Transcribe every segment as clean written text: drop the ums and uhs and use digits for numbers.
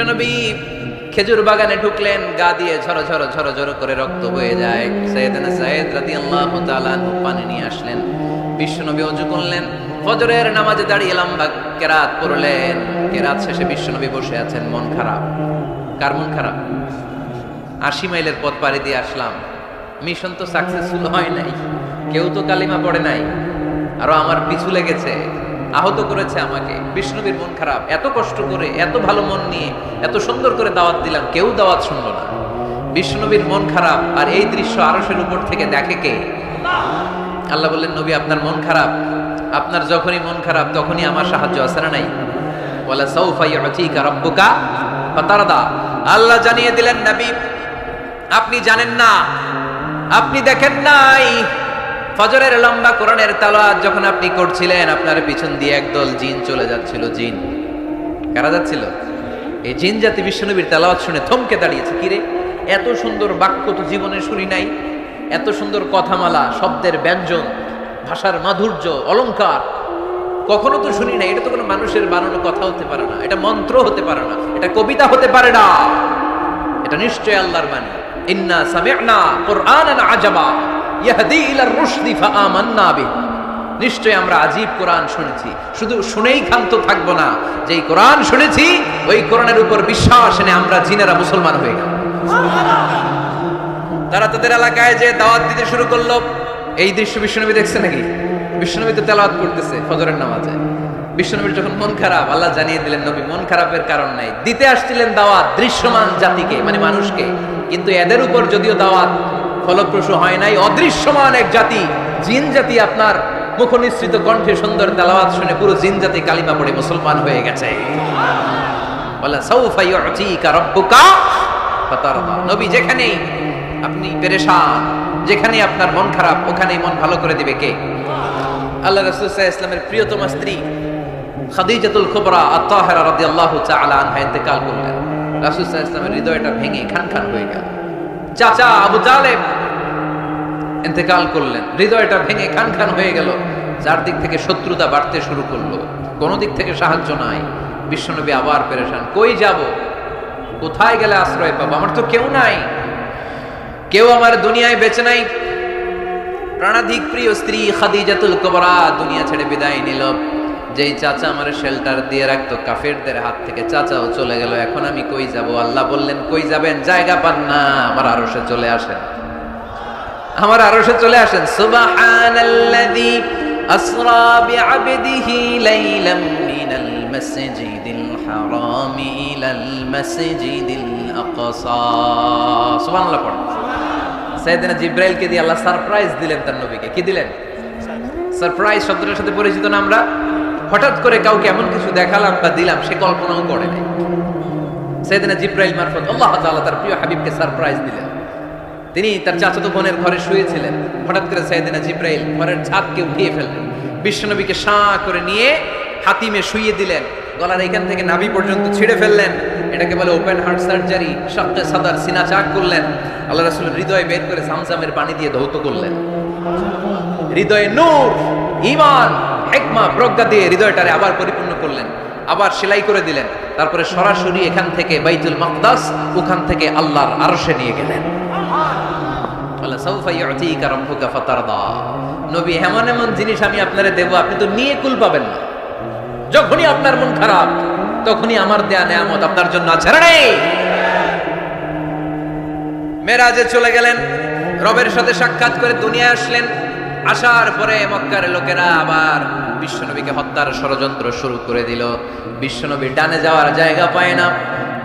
নবী খেজুর বাগানে ঢুকলেন, গা দিয়ে ঝরো ঝরো ঝরো ঝরো করে রক্ত বয়ে যায়। সাইয়েদনা সাইয়েদ রাদিয়াল্লাহু তাআলা পানি নিয়ে আসলেন। বিশ্বনবী ওযু করলেন, ফজরের নামাজে দাঁড়িয়ে লম্বা কেরাত পড়লেন। কেরাত শেষে বিশ্বনবী বসে আছেন, মন খারাপ। কার মন খারাপ? ৮০ মাইলের পথ পাড়ি দিয়ে আসলাম, মিশন তো সাকসেসফুল হয় নাই, কেউ তো কালিমা পড়ে নাই, আরো আমার পিছু লেগেছে, আহত করেছে আমাকে। বিষ্ণুবীর মন খারাপ। এত কষ্ট করে, এত ভালো মন নিয়ে, এত সুন্দর করে দাওয়াত দিলাম, কেউ দাওয়াত শুনলো না। বিষ্ণুবীর মন খারাপ। আর এই দৃশ্য আরশের উপর থেকে দেখে কে? আল্লাহ বললেন, নবী আপনার মন খারাপ, আপনার যখনই মন খারাপ তখনই আমার সাহায্য আছে না নাই? ওয়ালা সাউফা ইউতিকা রাব্বুকা ফাতারদা। আল্লাহ জানিয়ে দিলেন, নবী আপনি জানেন না, আপনি দেখেন নাই, ফজরের লম্বা কোরআনের তেলাওয়াত যখন আপনি করছিলেন, আপনার পিছন দিয়ে একদল জিন চলে যাচ্ছিল। জিন কারা যাচ্ছিল? এই জিন জাতি বিশ্বনবীর তেলাওয়াত শুনে থমকে দাঁড়িয়েছে। কিরে, এত সুন্দর বাক্য তো জীবনে শুনি নাই, এত সুন্দর কথামালা, শব্দের ব্যঞ্জন, ভাষার মাধুর্য, অলংকার কখনো তো শুনি নাই। এটা তো কোনো মানুষের বানানো কথা হতে পারে না, এটা মন্ত্র হতে পারে না, এটা কবিতা হতে পারে না, এটা নিশ্চয় আল্লাহর বাণী। ইন্না সামি'না কুরআনান আজাবা ইয়াহদি ইলার রুশদি ফাআমান্না বিহি। নিশ্চয় আমরা আজীব কোরআন শুনেছি। শুধু শুনেই ক্ষান্ত থাকবো না, যেই কোরআন শুনেছি ওই কোরআনের উপর বিশ্বাস এনে আমরা জিনেরা মুসলমান হয়ে গেল। তারা তাদের এলাকায় যে দাওয়াত দিতে শুরু করলো। এই দৃশ্য বিশ্বনবী দেখছে নাকি? বিশ্বনবী তো তেলাওয়াত করতেছে ফজরের নামাজে। বিশ্বনবীর যখন মন খারাপ, আল্লাহ জানিয়ে দিলেন, নবী মন খারাপের কারণ নাই, দিতে আসছিলেন দাওয়াত দৃশ্যমান জাতিকে, মানে মানুষকে। কিন্তু এদের উপর যদিও দাওয়াত ফলপ্রসূ হয় নাই, অদৃশ্যমান এক জাতি, জিন জাতি আপনার মুখনিসৃত কণ্ঠে সুন্দর তেলাওয়াত শুনে পুরো জিন জাতি কালিমা পড়ে মুসলমান হয়ে গেছে। ওয়ালা সাউফা ইউতিকা রাব্বুকা ফাতারদা। নবী যেখানেই আপনি পেরেশান, যেখানে আপনার মন খারাপ, ওখানেই মন ভালো করে দিবে কে? আল্লাহ রাসূল সাল্লাল্লাহু আলাইহি ওয়াসাল্লামের প্রিয়তমা স্ত্রী খাদিজাতুল কুবরা আত-তাহেরা রাদিয়াল্লাহু তাআলা আনহা ইন্তেকাল করলেন। রাসূল সাল্লাল্লাহু আলাইহি ওয়াসাল্লামের হৃদয়টা ভেঙে খান খান হয়ে গেল। চাচা আবু তালেব ইন্তেকাল করলেন, হৃদয়টা ভেঙে খান খান হয়ে গেল। চারদিক থেকে শত্রুতা বাড়তে শুরু করলো, কোনো দিক থেকে সাহায্য নাই। বিশ্বনবী আবার পেরেশান, কই যাব, কোথায় গেলে আশ্রয় পাবো? আমার তো কেউ নাই, কেউ আমার দুনিয়ায় বেঁচে নাই। প্রাণাধিক প্রিয় স্ত্রী খাদিজাতুল কুবরা দুনিয়া ছেড়ে বিদায় নিল। যেই চাচা আমার শেল্টার দিয়ে রাখতো কাফেরদের হাত থেকে, চাচাও চলে গেল। এখন আমি কই যাব? আল্লাহ বললেন, কই যাবেন? জায়গা পান না, আমার আরশে চলে আসেন, আমার আরশে চলে আসেন। সুবহানাল্লাযী আসরা বিআবদিহি লাইলাম মিনাল মাসজিদিল হারামি ইলাল মাসজিদিল আকসা। সুবহানাল্লাহ পড়ুন। সাইয়েদনা জিবরাইলকে দিয়ে আল্লাহ সারপ্রাইজ দিলেন তার নবীকে। কি দিলেন? সারপ্রাইজ শব্দটার সাথে পরিচিত না আমরা? হঠাৎ করে কাউকে এমন কিছু দেখালাম বা দিলাম, সে কল্পনাও করে নাই। সাইয়েদনা জিবরাইল মারফত আল্লাহ তাআলা তার প্রিয় হাবিবকে সারপ্রাইজ দিলেন। তিনি তার চাচাতো বোনের ঘরে শুয়েছিলেন। হঠাৎ করে সাইয়েদনা জিবরাইল ঘরের ছাদকে উঠিয়ে ফেললেন, বিশ্বনবীকে শাঁ করে নিয়ে হাতিমে শুইয়ে দিলেন, গলার এখান থেকে নাভি পর্যন্ত ছিঁড়ে ফেললেন। এটাকে বলে ওপেন হার্ট সার্জারি। শাক্কে সাদার, সিনা চাক করলেন। আল্লাহ রাসূলের হৃদয় বের করে জামজামের পানি দিয়ে ধৌত করলেন। হৃদয়ে নূর, ঈমান, হিকমা, প্রজ্ঞা দিয়ে হৃদয়টারে আবার পরিপূর্ণ করলেন, আবার সেলাই করে দিলেন। তারপরে সরাসরি এখান থেকে বাইতুল মাকদাস, ওখান থেকে আল্লাহর আরশে নিয়ে গেলেন। ওয়ালা সাউফা ইউতিকা রাব্বুকা ফাতারদা। নবী, এমন এমন জিনিস আমি আপনারে দেব, আপনি তো নিয়ে কুল পাবেন না। যখনই আপনার মন খারাপ, তখনই আমার দেয়া নেয়ামত আপনার জন্য আছে না নেই? মেরাজে চলে গেলেন, রবের সাথে সাক্ষাৎ করে দুনিয়ায় আসলেন। আসার পরে মক্কার লোকেরা আবার বিশ্বনবীকে হত্যার ষড়যন্ত্র শুরু করে দিল। বিশ্বনবী ডানে যাওয়ার জায়গা পায় না,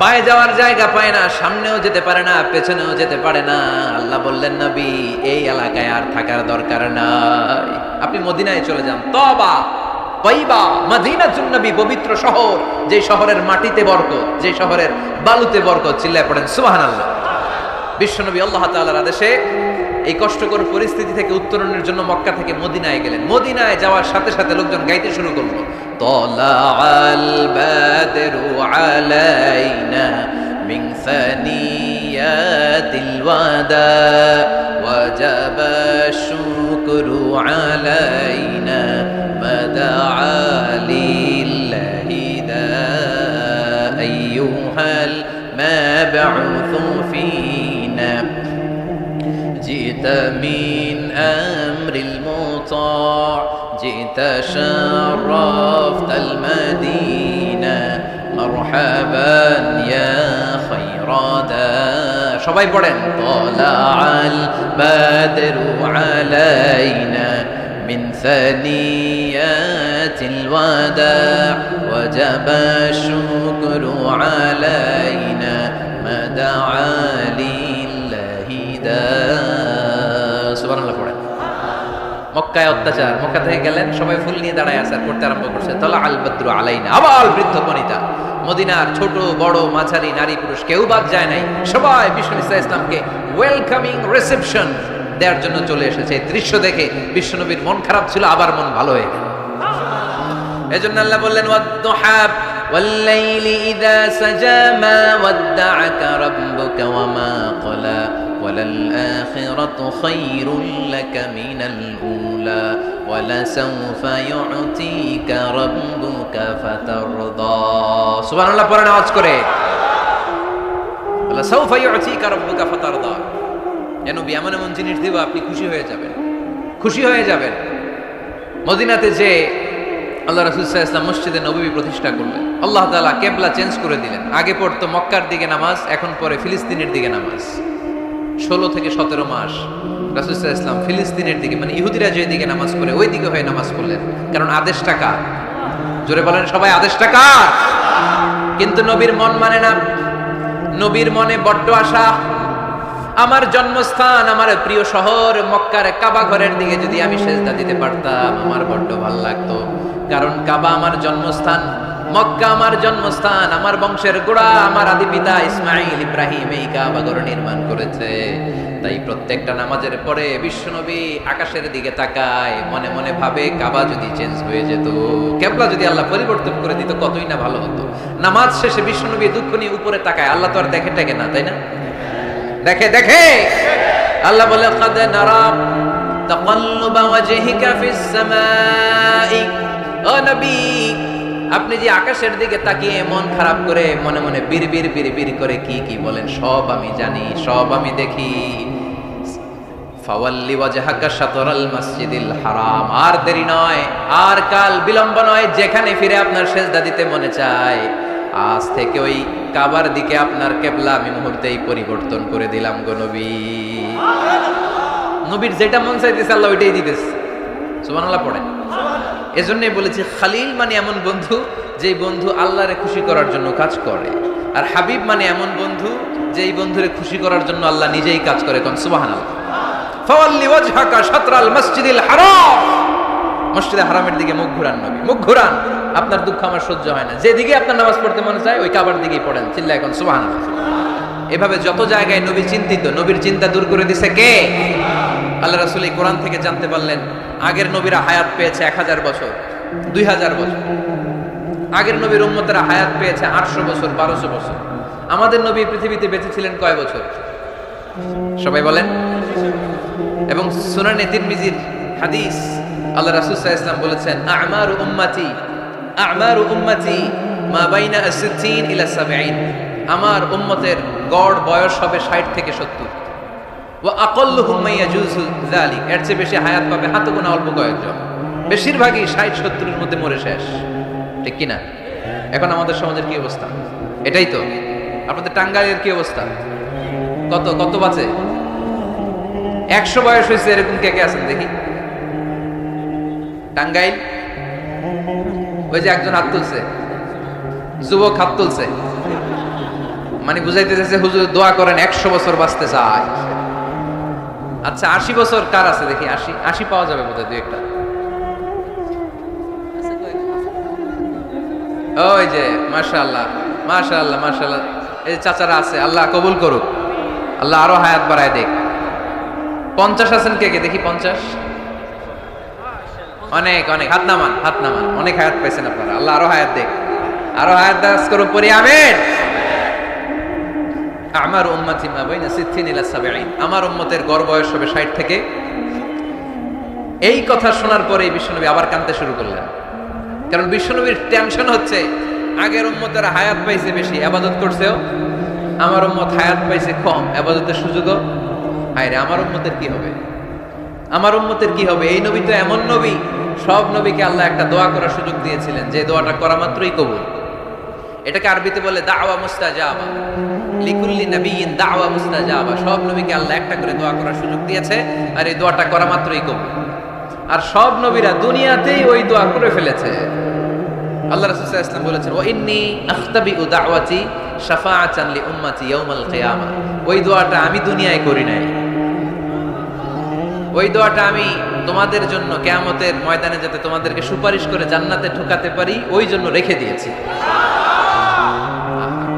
বায়ে যাওয়ার জায়গা পায় না, সামনেও যেতে পারে না, পেছনেও যেতে পারে না। আল্লাহ বললেন, নবী এই এলাকায় আর থাকার দরকার নাই, আপনি মদিনায় চলে যান। তওবা তাইবা মদিনাতুন নবী, পবিত্র শহর, যে শহরের মাটিতে বরকত, যে শহরের বালুতে বরকত। চিল্লায় পড়েন সুবহানাল্লাহ। বিশ্বনবী আল্লাহ তাআলার আদেশে এই কষ্টকর পরিস্থিতি থেকে উত্তরণের জন্য মক্কা থেকে মদিনায় গেলেন। মদিনায় যাওয়ার সাথে সাথে লোকজন গাইতে শুরু করলো, তালাআল বাদরু আলাইনা মিন সানিয়াতিল ওয়াদা ওয়াজাবা শুকরু আলাইনা মাদআ লিল্লাহি দা আইয়ুহাল مبعوث فينا جئت من أمر المطاع جئت شرفت المدينة مرحبا يا خير داع সবাই পড়েন طلع البدر علينا من ثنيات الوداع وجب الشكر علينا ما دعا لله داع সুবহানাল্লাহ পড়েন মক্কায় অত্যাচার মক্কা থেকে গেলেন সবাই ফুল নিয়ে দাঁড়ায় আসার করতে আরম্ভ করছে তলা আল বদরু আলাইনা আবার বৃদ্ধ বনিতা মদিনার ছোট বড় মাঝারি নারী পুরুষ কেউ বাদ যায় নাই সবাই বিষ্ণু ইসলামকে ওয়েলকামিং রিসেপশন দেওয়ার জন্য চলে এসেছে এই দৃশ্য দেখে বিশ্বনবীর মন খারাপ ছিল আবার মন ভালো হয়ে গেল এজন্য আল্লাহ বললেন ওয়াদ-দুহা ওয়াল-লাইলি ইযা সাজা মা ওয়াদ্দা'আকা রাব্বুকা ওয়া মা ক্বালা وللآخرة خير لك من الأولى ولسوف يعطيك ربك فترضى سبحان الله পড়েন আওয়াজ করে ولسوف يعطيك ربك فترضى যেন এমন এমন জিনিস দেব আপনি খুশি হয়ে যাবেন মদিনাতে যে আল্লাহ রাসূল সাল্লাল্লাহু আলাইহি ওয়াসাল্লাম মসজিদে নববী প্রতিষ্ঠা করলেন আল্লাহ তাআলা কিবলা চেঞ্জ করে দিলেন আগে পড়তো মক্কার দিকে নামাজ এখন পড়ে ফিলিস্তিনের দিকে নামাজ 16 থেকে 17 মাস রাসূল সাল্লাল্লাহু আলাইহি ওয়াসাল্লাম ফিলিস্তিনের দিকে মানে ইহুদিরা যে দিকে নামাজ পড়ে ওই দিকে হয়ে নামাজ পড়লেন কারণ আদেশটা কার জোরে বলেন সবাই আদেশটা কার কিন্তু নবীর মন মানে না নবীর মনে বড্ড আশা আমার জন্মস্থান আমার প্রিয় শহর মক্কার কাবা ঘরের দিকে যদি আমি সেজদা দিতে পারতাম আমার বড্ড ভালো লাগতো কারণ কাবা আমার জন্মস্থান মক্কা আমার জন্মস্থান আমার বংশের গোড়া আমার আদি পিতা ইসমাঈল ইব্রাহিম এই কাবা ঘর নির্মাণ করেছে তাই প্রত্যেকটা নামাজের পরে বিশ্বনবী আকাশের দিকে তাকায় মনে মনে ভাবে কাবা যদি চেঞ্জ হয়ে যেত কিবলা যদি আল্লাহ পরিবর্তন করে দিত কতই না ভালো হতো নামাজ শেষে বিশ্বনবী দুঃখ নিয়ে উপরে তাকায় আল্লাহ তো আর দেখে টেকে না তাই না দেখে আল্লাহ বলে قد نرى تقلب وجهك في السماء ও নবী আপনি যে আকাশের দিকে তাকিয়ে মন খারাপ করে মনে মনে বিড়বিড় করে কি বলেন সব আমি জানি সব আমি দেখি ফাওয়াল্লি ওয়াজহাকা শাতরাল মাসজিদিল হারাম আর দেরি নয় আর কাল বিলম্ব নয় যেখানে ফিরে আপনার সেজদা দিতে মনে চায় আজ থেকে ওই কাবার দিকে আপনার কিবলা আমি মুহূর্তেই পরিবর্তন করে দিলাম গো নবী নবীর যেটা মন চাইতেছে আল্লাহ ওইটাই দিতেছে সুবহানাল্লাহ পড়েন এজন্যই বলেছি খালিল মানে এমন বন্ধু যেই বন্ধু আল্লাহরে খুশি করার জন্য কাজ করে আর হাবিব মানে এমন বন্ধু যেই বন্ধুরে খুশি করার জন্য আল্লাহ নিজেই কাজ করে কোন সুবহানাল্লাহ ফাওয়াল্লি ওয়াজহাকা শাতরাল মাসজিদিল হারাম মসজিদে হারামের দিকে মুখ ঘুরান আপনার দুঃখ আমার সহ্য হয় না যেদিকে আপনার নামাজ পড়তে মনে চায় ওই কাবার দিকেই পড়েন চিল্লায় এখন সুবহানাল্লাহ এভাবে যত জায়গায় নবী চিন্তিত নবীর চিন্তা দূর করে দিছে কে আল্লাহ রাসূল এই কোরআন থেকে জানতে পারলেন আগের নবীরা হায়াত পেয়েছে 1000 বছর 2000 বছর আগের নবীর উম্মতেরা হায়াত পেয়েছে 800 বছর 1200 বছর আমাদের নবী পৃথিবীতে বেঁচে ছিলেন কয় বছর সবাই বলেন এবং সুনানে তিরমিজির হাদিস আল্লাহ রাসূল সাল্লাল্লাহু আলাইহি ওয়াসাল্লাম বলেছেন আ'মারু উম্মতি মা বাইনা 60 ইলা 70 আমার উম্মতের গড় বয়স হবে 60 থেকে 70 ওয়া আকাল্লুহুম মা ইয়াজুজু যালিক এর চেয়ে বেশি হায়াত পাবে হাতে গোনা অল্প কয়েকজন বেশিরভাগই 60 70 এর মধ্যে মরে শেষ ঠিক কি না এখন আমাদের সমাজের কি অবস্থা এটাই তো আপনাদের টাঙ্গাইলের কি অবস্থা কত বাজে 100 বয়স হয়েছে এরকম কে আছেন দেখি টাঙ্গাইল ওই যে একজন হাত তুলছে যুবক হাত তুলছে মানে বুঝাইতে চাইছে হুজুর দোয়া করেন 100 বছর বাঁচতে চায় আচ্ছা 80 বছর কার আছে দেখি 80 পাওয়া যাবে বোধহয় দুই একটা ওই যে মাশাআল্লাহ এই চাচারা আছে আল্লাহ কবুল করুক আল্লাহ আরো হায়াত বাড়ায় দেখ 50 আছেন কে দেখি 50 অনেক হাত নামান অনেক হায়াত পাইছেন আপনারা আল্লাহ আরো হায়াত দেখ আরো হায়াত দাস করুক পরি আমিন আমার উম্মতি মা বাইনা 60 ইলা 70 আমার উম্মতের গড় বয়স হবে 60 থেকে এই কথা শোনার পরে বিশ্বনবী আবার কাঁদতে শুরু করলেন কারণ বিশ্বনবীর টেনশন হচ্ছে আগের উম্মতের হায়াত পাইছে বেশি ইবাদত করছেও আমার উম্মত হায়াত পাইছে কম, ইবাদতের সুযোগও হায়রে আমার উম্মতের কি হবে, আমার উম্মতের কি হবে। এই নবী তো এমন নবী, সব নবীকে আল্লাহ একটা দোয়া করার সুযোগ দিয়েছিলেন, যে দোয়াটা করা মাত্রই কবুল। এটাকে আরবিতে বলে দাওয়া মুস্তাজাবা, লিকুল্লি নবিয়িন দাওয়া মুস্তাজাবা। সব নবীকে আল্লাহ একটা করে দোয়া করার সুযোগ দিয়েছে, আর এই দোয়াটা করা মাত্রই কবুল। আর সব নবীরা দুনিয়াতেই ওই দোয়া করে ফেলেছে। আল্লাহ রাসূল সাল্লাল্লাহু আলাইহি ওয়াসাল্লাম বলেছেন, ওয়া ইন্নী আখতাবিউ দাওয়াতি শাফাআতান লি উম্মতি ইয়াউমাল কিয়ামা। ওই দোয়াটা আমি দুনিয়ায় করি নাই, ওই দোয়াটা আমি তোমাদের জন্য কিয়ামতের ময়দানে যাতে তোমাদেরকে সুপারিশ করে জান্নাতে ঢোকাতে পারি, ওই জন্য রেখে দিয়েছি।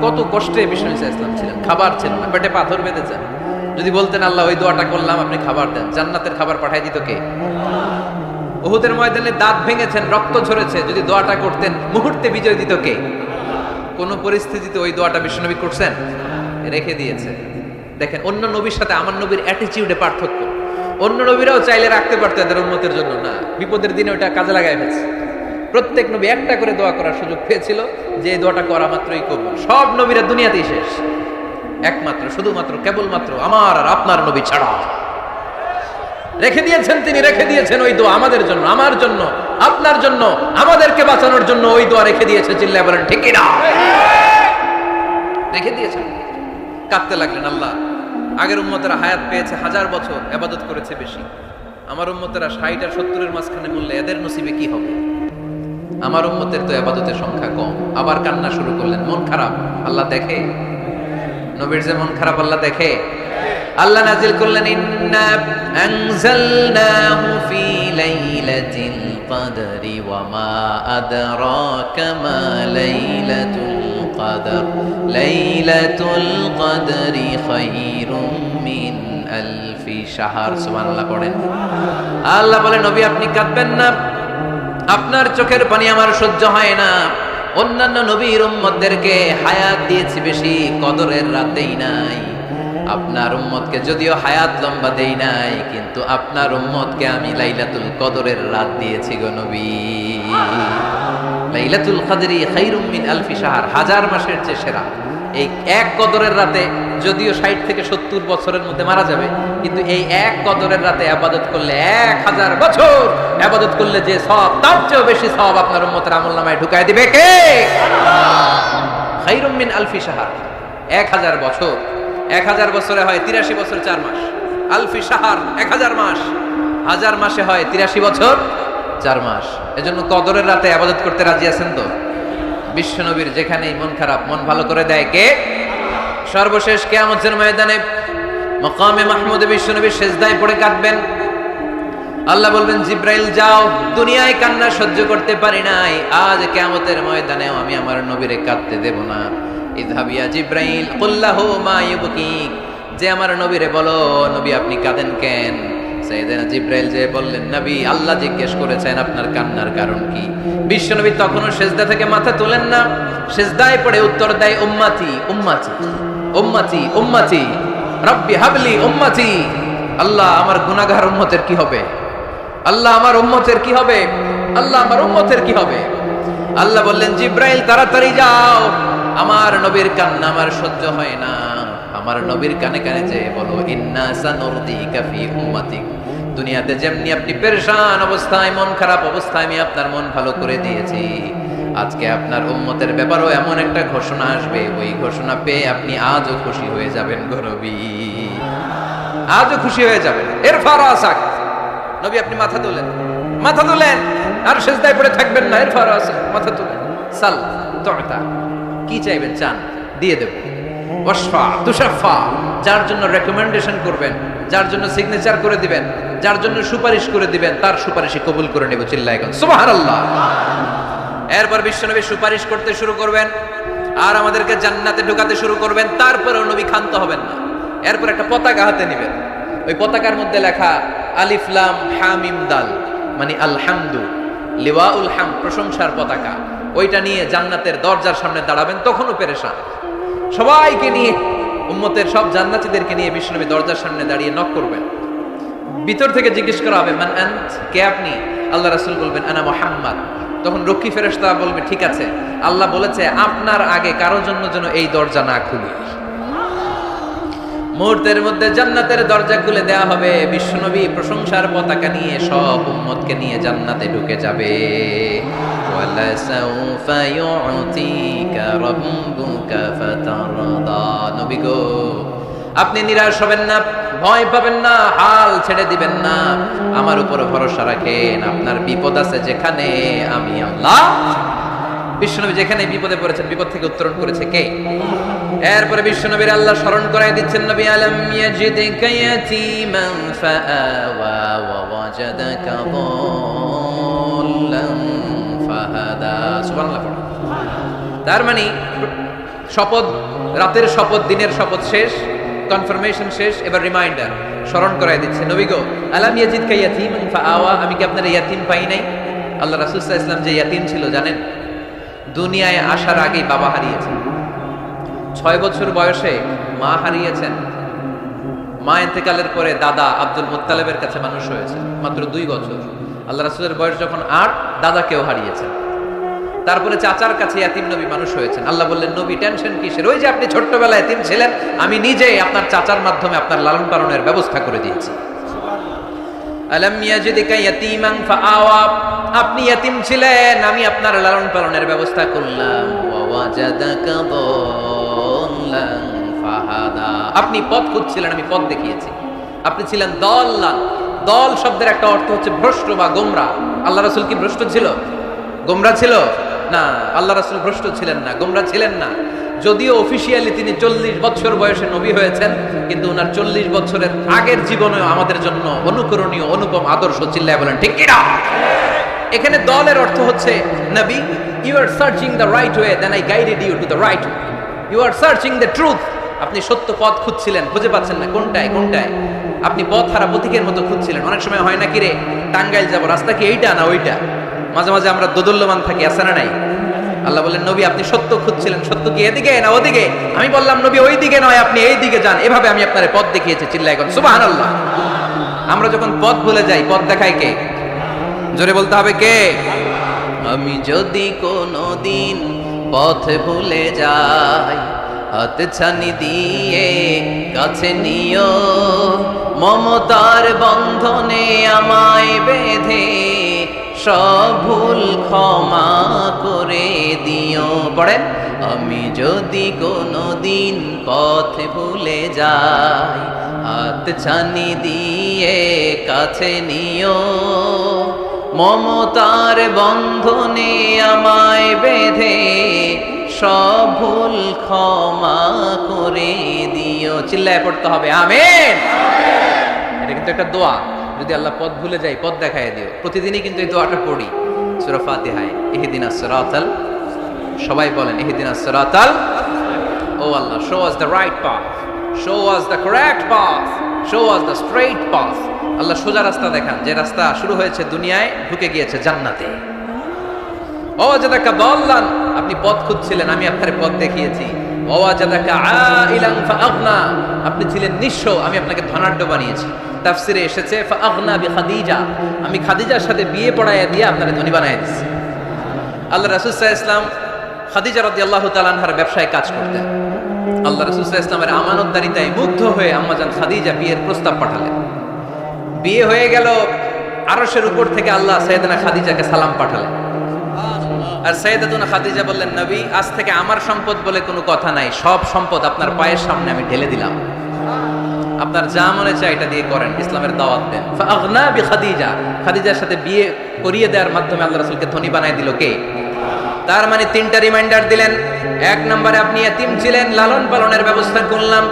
কত কষ্টে বিষ্ণু ইসা ইসলাম ছিলেন, খাবার ছিল না, পেটে পাথর বেঁধেছেন। যদি বলতেন আল্লাহ ওই দোয়াটা করলাম, আপনি খাবার দেন, জান্নাতের খাবার পাঠিয়ে দিত কে? উহুদের ময়দানে দাঁত ভেঙেছেন, রক্ত ঝরেছে, যদি দোয়াটা করতেন মুহূর্তে বিজয় দিত কে? কোন পরিস্থিতিতে ওই দোয়াটা বিশ্বনবী করছেন? রেখে দিয়েছে। দেখেন, অন্য নবীর সাথে আমার নবীর অ্যাটিটিউডে পার্থক্য। অন্য নবীরাও চাইলে রাখতে পারতো এদের উম্মতের জন্য, না, বিপদের দিনে ওটা কাজে লাগায় ফেলছে। প্রত্যেক নবী একটা করে দোয়া করার সুযোগ পেয়েছিল, যে এই দোয়াটা করা মাত্রই কবুল। সব নবীরা দুনিয়াতেই শেষ, একমাত্র শুধুমাত্র কেবলমাত্র আমার আর আপনার নবী ছাড়া রেখে দিয়েছেন তিনি, রেখে দিয়েছেন ওই দোয়া আমাদের জন্য, আমার জন্য, আপনার জন্য, আমাদেরকে বাঁচানোর জন্য ওই দোয়া রেখে দিয়েছে। চিল্লায় বলেন ঠিক না? রেখে দিয়েছেন। কাঁদতে লাগলেন, আল্লাহ আগের উম্মতেরা হায়াত পেয়েছে 1000 বছর, ইবাদত করেছে বেশি, আমার উম্মতেরা 60 আর 70-এর মাঝখানে মূল্যে, এদের নসিবে কি হবে? আমার উম্মতের তো ইবাদতের সংখ্যা কম। আবার কান্না শুরু করলেন, মন খারাপ। আল্লাহ দেখে, নবীর যে মন খারাপ আল্লাহ দেখে। আল্লাহ নাজিল করলেন, ইন্না আনজালনাহু ফি লাইলাতিল কদরি ওয়া মা আদরাকা মা লাইলাতুল কদর লাইলাতুল কদরি খায়রুম মিন আলফি শাহর। সুবহানাল্লাহ পড়েন। আল্লাহ বলে, নবী আপনি কাঁদবেন না, আপনার চোখের পানি আমার সহ্য হয় না। অন্যান্য নবীর উম্মতদেরকে হায়াত দিয়েছি বেশি, কদরের রাত দেই নাই। আপনার উম্মতকে যদিও হায়াত লম্বা দেই নাই, কিন্তু আপনার উম্মতকে আমি লাইলাতুল কদরের রাত দিয়েছি গো নবী। লাইলাতুল কদরি খায়রুম মিন আলফি শাহর, 1000 মাসের চেয়ে সেরা। এই এক কদরের রাতে যদিও 60 থেকে 70 বছরের মধ্যে মারা যাবে, কিন্তু এই এক কদরের রাতে ইবাদত করলে 1000 বছর ইবাদত করলে যে সওয়াব, তার চেয়েও বেশি সওয়াব আপনার উম্মতের আমলনামায় ঢুকায় দিবে কে? খায়রুম মিন আলফি শাহর, 1000 বছর। 1000 বছরে হয় 83 বছর 4 মাস। আলফি শাহর 1000 মাস, 1000 মাসে হয় 83 বছর 4 মাস। এজন্য কদরের রাতে ইবাদত করতে রাজি আছেন তো? বিশ্বনবীর যেখানেই মন খারাপ, মন ভালো করে দেয় কে? সর্বশেষ কিয়ামতের ময়দানে মাকামে মাহমুদে বিশ্বনবী সিজদায় পড়ে কাঁদবেন। আল্লাহ বলবেন, জিব্রাইল যাও, দুনিয়ায় কান্না সহ্য করতে পারি নাই, আজ কিয়ামতের ময়দানেও আমি আমার নবীরে কাঁদতে দেব না। ইযহাব ইয়া জিব্রাইল কুল্লাহু মা ইউবকিক, যে আমার নবীরে বলো, নবী আপনি কাঁদেন কেন? সাইয়েদনা জিব্রাইল যে বললেন, নবী আল্লাহ জিজ্ঞেস করেছেন আপনার কান্নার কারণ কি। বিশ্বনবী তখনও সিজদা থেকে মাথা তোলেন না, সিজদায় পড়ে উত্তর দেয়, উম্মতি উম্মতি উম্মতি উম্মতি রব্বি হাবলি উম্মতি। আল্লাহ আমার গুনাহগার উম্মতের কি হবে? আল্লাহ আমার উম্মতের কি হবে? আল্লাহ আমার উম্মতের কি হবে? আল্লাহ বললেন, জিব্রাইল তাড়াতাড়ি যাও, আমার নবীর কান্না আমার সহ্য হয় না। আমার নবীর কানে কানে যে বলো, ইন্না সানুরদিকা ফি উম্মাতিক, দুনিয়াতে যেমনি আপনি পেরেশান অবস্থায়, মন খারাপ অবস্থায় আমি আপনার মন ভালো করে দিয়েছি, আজকে আপনার উম্মতের ব্যাপারেও এমন একটা ঘোষণা আসবে, ওই ঘোষণা পেয়ে আপনি আজও খুশি হয়ে যাবেন গো নবী, আজও খুশি হয়ে যাবেন। ইরফা রাসাক, নবী আপনি মাথা তোলেন, মাথা তোলেন, আর সিজদায় পড়ে থাকবেন না। ইরফা রাসাক, মাথা তোলেন। সাল তুতা, কি চাইবেন চান, দিয়ে দেব। ওয়াশফা তুশাফা, যার জন্য রেকমেন্ডেশন করবেন, যার জন্য সিগনেচার করে দিবেন, যার জন্য সুপারিশ করে দিবেন, তার সুপারিশই কবুল করে নেব। চিল্লায় এখন সুবহানাল্লাহ। এরপর বিশ্বনবী সুপারিশ করতে শুরু করবেন, আর আমাদেরকে জান্নাতে ঢোকাতে শুরু করবেন। তারপরেও নবী ক্ষান্ত হবেন না। এরপর একটা পতাকা হাতে নেবেন, ওই পতাকার মধ্যে লেখা আলিফ লাম হা মিম দাল, মানে আলহামদু, লিওয়াউল হাম, প্রশংসার পতাকা। ওইটা নিয়ে জান্নাতের দরজার সামনে দাঁড়াবেন। তখনও পেরেশান, সবাইকে নিয়ে, উম্মতের সব জান্নাতীদেরকে নিয়ে বিশ্বনবী দরজার সামনে দাঁড়িয়ে নক করবেন। ভিতর থেকে জিজ্ঞেস করা হবে, মান আনত, কে আপনি? আল্লাহ রাসূল বলবেন, আনা মুহাম্মদ। তখন রক্ষী ফেরেশতা বলবে, ঠিক আছে, আল্লাহ বলেছে আপনার আগে কারোর জন্য যেন এই দরজা না খুলি। মুহূর্তের মধ্যে জান্নাতের দরজা খুলে দেয়া হবে, বিশ্বনবী প্রশংসার পতাকা নিয়ে সব উম্মতকে নিয়ে জান্নাতে ঢুকে যাবে। ওয়ালা সাউফা ইউতিকা রাব্বুকা ফাতারদা। নবী গো, আপনি নিরাশ হবেন না, ভয় পাবেন না, হাল ছেড়ে দিবেন না, আমার উপর ভরসা রাখেন। আপনার বিপদ আছে যেখানে, আমি আল্লাহ। বিশ্বনবী যেখানে বিপদে পড়েছেন, বিপদ থেকে উত্তরণ করেছে কে? এরপরে বিশ্বনবীর আল্লাহ স্মরণ করায় দিচ্ছেন, নবী আলাম ইয়াজিদকা ইয়াতীমান ফাআওয়া ওয়া ওয়াজাদাকা দাল্লান ফাহাদা। সুবহানাল্লাহ। তার মানে শপথ, রাতের শপথ, দিনের শপথ শেষ, কনফার্মেশন শেষ, এবার রিমাইন্ডার, স্মরণ করায় দিচ্ছে, নবী গো, আলাম ইয়াজিদকা ইয়াতীমান ফাআওয়া, আমি কি আপনার ইয়াতীম পাই নাই? আল্লাহ রাসূল সাল্লাল্লাহু আলাইহি ওয়াসাল্লাম যে ইয়াতীম ছিল জানেন? দুনিয়ায় আসার আগেই বাবা হারিয়েছেন, 6 বছর বয়সে মা হারিয়েছেন, মা ইন্তেকালের পরে দাদা আব্দুল মুত্তালিবের কাছে মানুষ হয়েছে মাত্র 2 বছর। আল্লাহ রাসূলের বয়স যখন 8, দাদাকেও হারিয়েছেন। তারপরে চাচার কাছে ইয়াতীম নবী মানুষ হয়েছেন। আল্লাহ বললেন, নবী টেনশন কিসের? ওই যে আপনি ছোট্টবেলায় ইয়াতীম ছিলেন, আমি নিজেই আপনার চাচার মাধ্যমে আপনার লালন পালনের ব্যবস্থা করে দিয়েছি। আলাম ইয়াজিদকা ইয়াতীমান ফাআওয়া, আপনি ইয়াতীম ছিলেন, আমি আপনার লালন পালনের ব্যবস্থা করলাম। ওয়া ওয়াজাদাকা দাল্লান ফাহাদা, আপনি পথ খুঁজছিলেন, আমি পথ দেখিয়েছি। আপনি ছিলেন দাল্লান। দল শব্দের একটা অর্থ হচ্ছে ভ্রষ্ট বা গোমরা। আল্লাহ রাসূল কি ভ্রষ্ট ছিল? গোমরা ছিল না। আল্লাহ রাসূল ভ্রষ্ট ছিলেন না, গোমরা ছিলেন না। যদিও অফিসিয়ালি তিনি 40 বছর বয়সে নবী হয়েছেন, কিন্তু ওনার 40 বছরের আগের জীবনেও আমাদের জন্য অনুকরণীয়, অনুপম আদর্শ। চিল্লায় বলেন ঠিক কিনা? এখানে দলের অর্থ হচ্ছে, নবী, you are searching the right way, then I guided you to the right way. You are searching the truth, আপনি সত্য পথ খুঁজছিলেন, খুঁজে পাচ্ছেন না, কোনটায় কোনটায়, আপনি পথ হারা পথিকের মতো খুঁজছিলেন। অনেক সময় হয় না কি রে, টাঙ্গাইল যাব, রাস্তা কি এইটা না ওইটা? মাঝে মাঝে আমরা দোদুল্যমান থাকি, আছে না নাই? আল্লাহ বললেন, নবী আপনি সত্য খুঁজছিলেন, সত্য কি এদিকে না ওদিকে? আমি বললাম, নবী ওই দিকে নয়, আপনি এই দিকে যান, এভাবে আমি আপনার পথ দেখিয়েছি। চিল্লায় এখন সুবহানাল্লাহ। আমরা যখন পথ ভুলে যাই, পথ দেখায় কে? জোরে বলতে হবে কে? আমি যদি কোনোদিন পথ ভুলে যাই, হাত ছানি দিয়ে কাছে নিও, মমতার বন্ধনে আমায় বেঁধে সব ভুল ক্ষমা করে দিও। পড়েন, আমি যদি কোনোদিন পথ ভুলে যাই, হাত ছানি দিয়ে কাছে নিও, মমতার বন্ধনে আমায় বেঁধে সব ভুল ক্ষমা করে দিও। চিল্লায় পড়তে হবে আমিন। এটা কিন্তু একটা দোয়া। যদি আল্লাহ পথ ভুলে যাই, পথ দেখায় দিও। প্রতিদিনই কিন্তু এই দোয়াটা পড়ি সূরা ফাতিহায়, ইহদিনাস সিরাতাল, সবাই বলেন ইহদিনাস সিরাতাল। ও Allah, show us the right path, show us the correct path, show us the straight path. Allah সোজা রাস্তা দেখান, যে রাস্তা শুরু হয়েছে দুনিয়ায়, ঢুকে গিয়েছে জান্নাতে। ওয়াজাদাকা দাল্লান, আপনি পথ খুঁজছিলেন, আমি আপনার পথ দেখিয়েছি। ওয়াজাদাকা আইলান ফাআগনা, আপনি ছিলেন নিঃস্ব, আমি আপনাকে ধনাঢ্য বানিয়েছি। তাফসিরে এসেছে ফাআগনা বিখাদিজা, আমি খাদিজার সাথে বিয়ে পড়াইয়া দিয়ে আপনাকে ধনী বানায় দিয়েছি। আল্লাহ রাসূল সাল্লাল্লাহু আলাইহি ওয়াসাল্লাম খাদিজা রাদিয়াল্লাহু তাআলা আনহার ব্যবসায় কাজ করতেন। আল্লাহ রাসূল সাল্লাল্লাহু আলাইহি ওয়াসাল্লামের আমানতদারিতায় মুগ্ধ হয়ে আম্মাজান খাদিজা বিয়ের প্রস্তাব পাঠালেন। বিয়ে হয়ে গেল, আরশের উপর থেকে আল্লাহ সাইয়েদানা খাদিজাকে সালাম পাঠালেন। আর সাইয়েদাতুনা খাদিজা বললেন, নবী আজ থেকে আমার সম্পদ বলে কোনো কথা নাই, সব সম্পদ আপনার পায়ের সামনে আমি ঢেলে দিলাম, আপনার যা মনে চায় এটা দিয়ে করেন, ইসলামের দাওয়াত দেন। ফাআগনা বিখাদিজা, খাদিজার সাথে বিয়ে করিয়ে দেওয়ার মাধ্যমে আল্লাহ রাসূলকে ধনী বানায় দিল কে? তার মানে 3টা রিমাইন্ডার দিলেন। 1 নম্বরে আপনি এতিম ছিলেন, লালন পালনের ব্যবস্থা করলাম।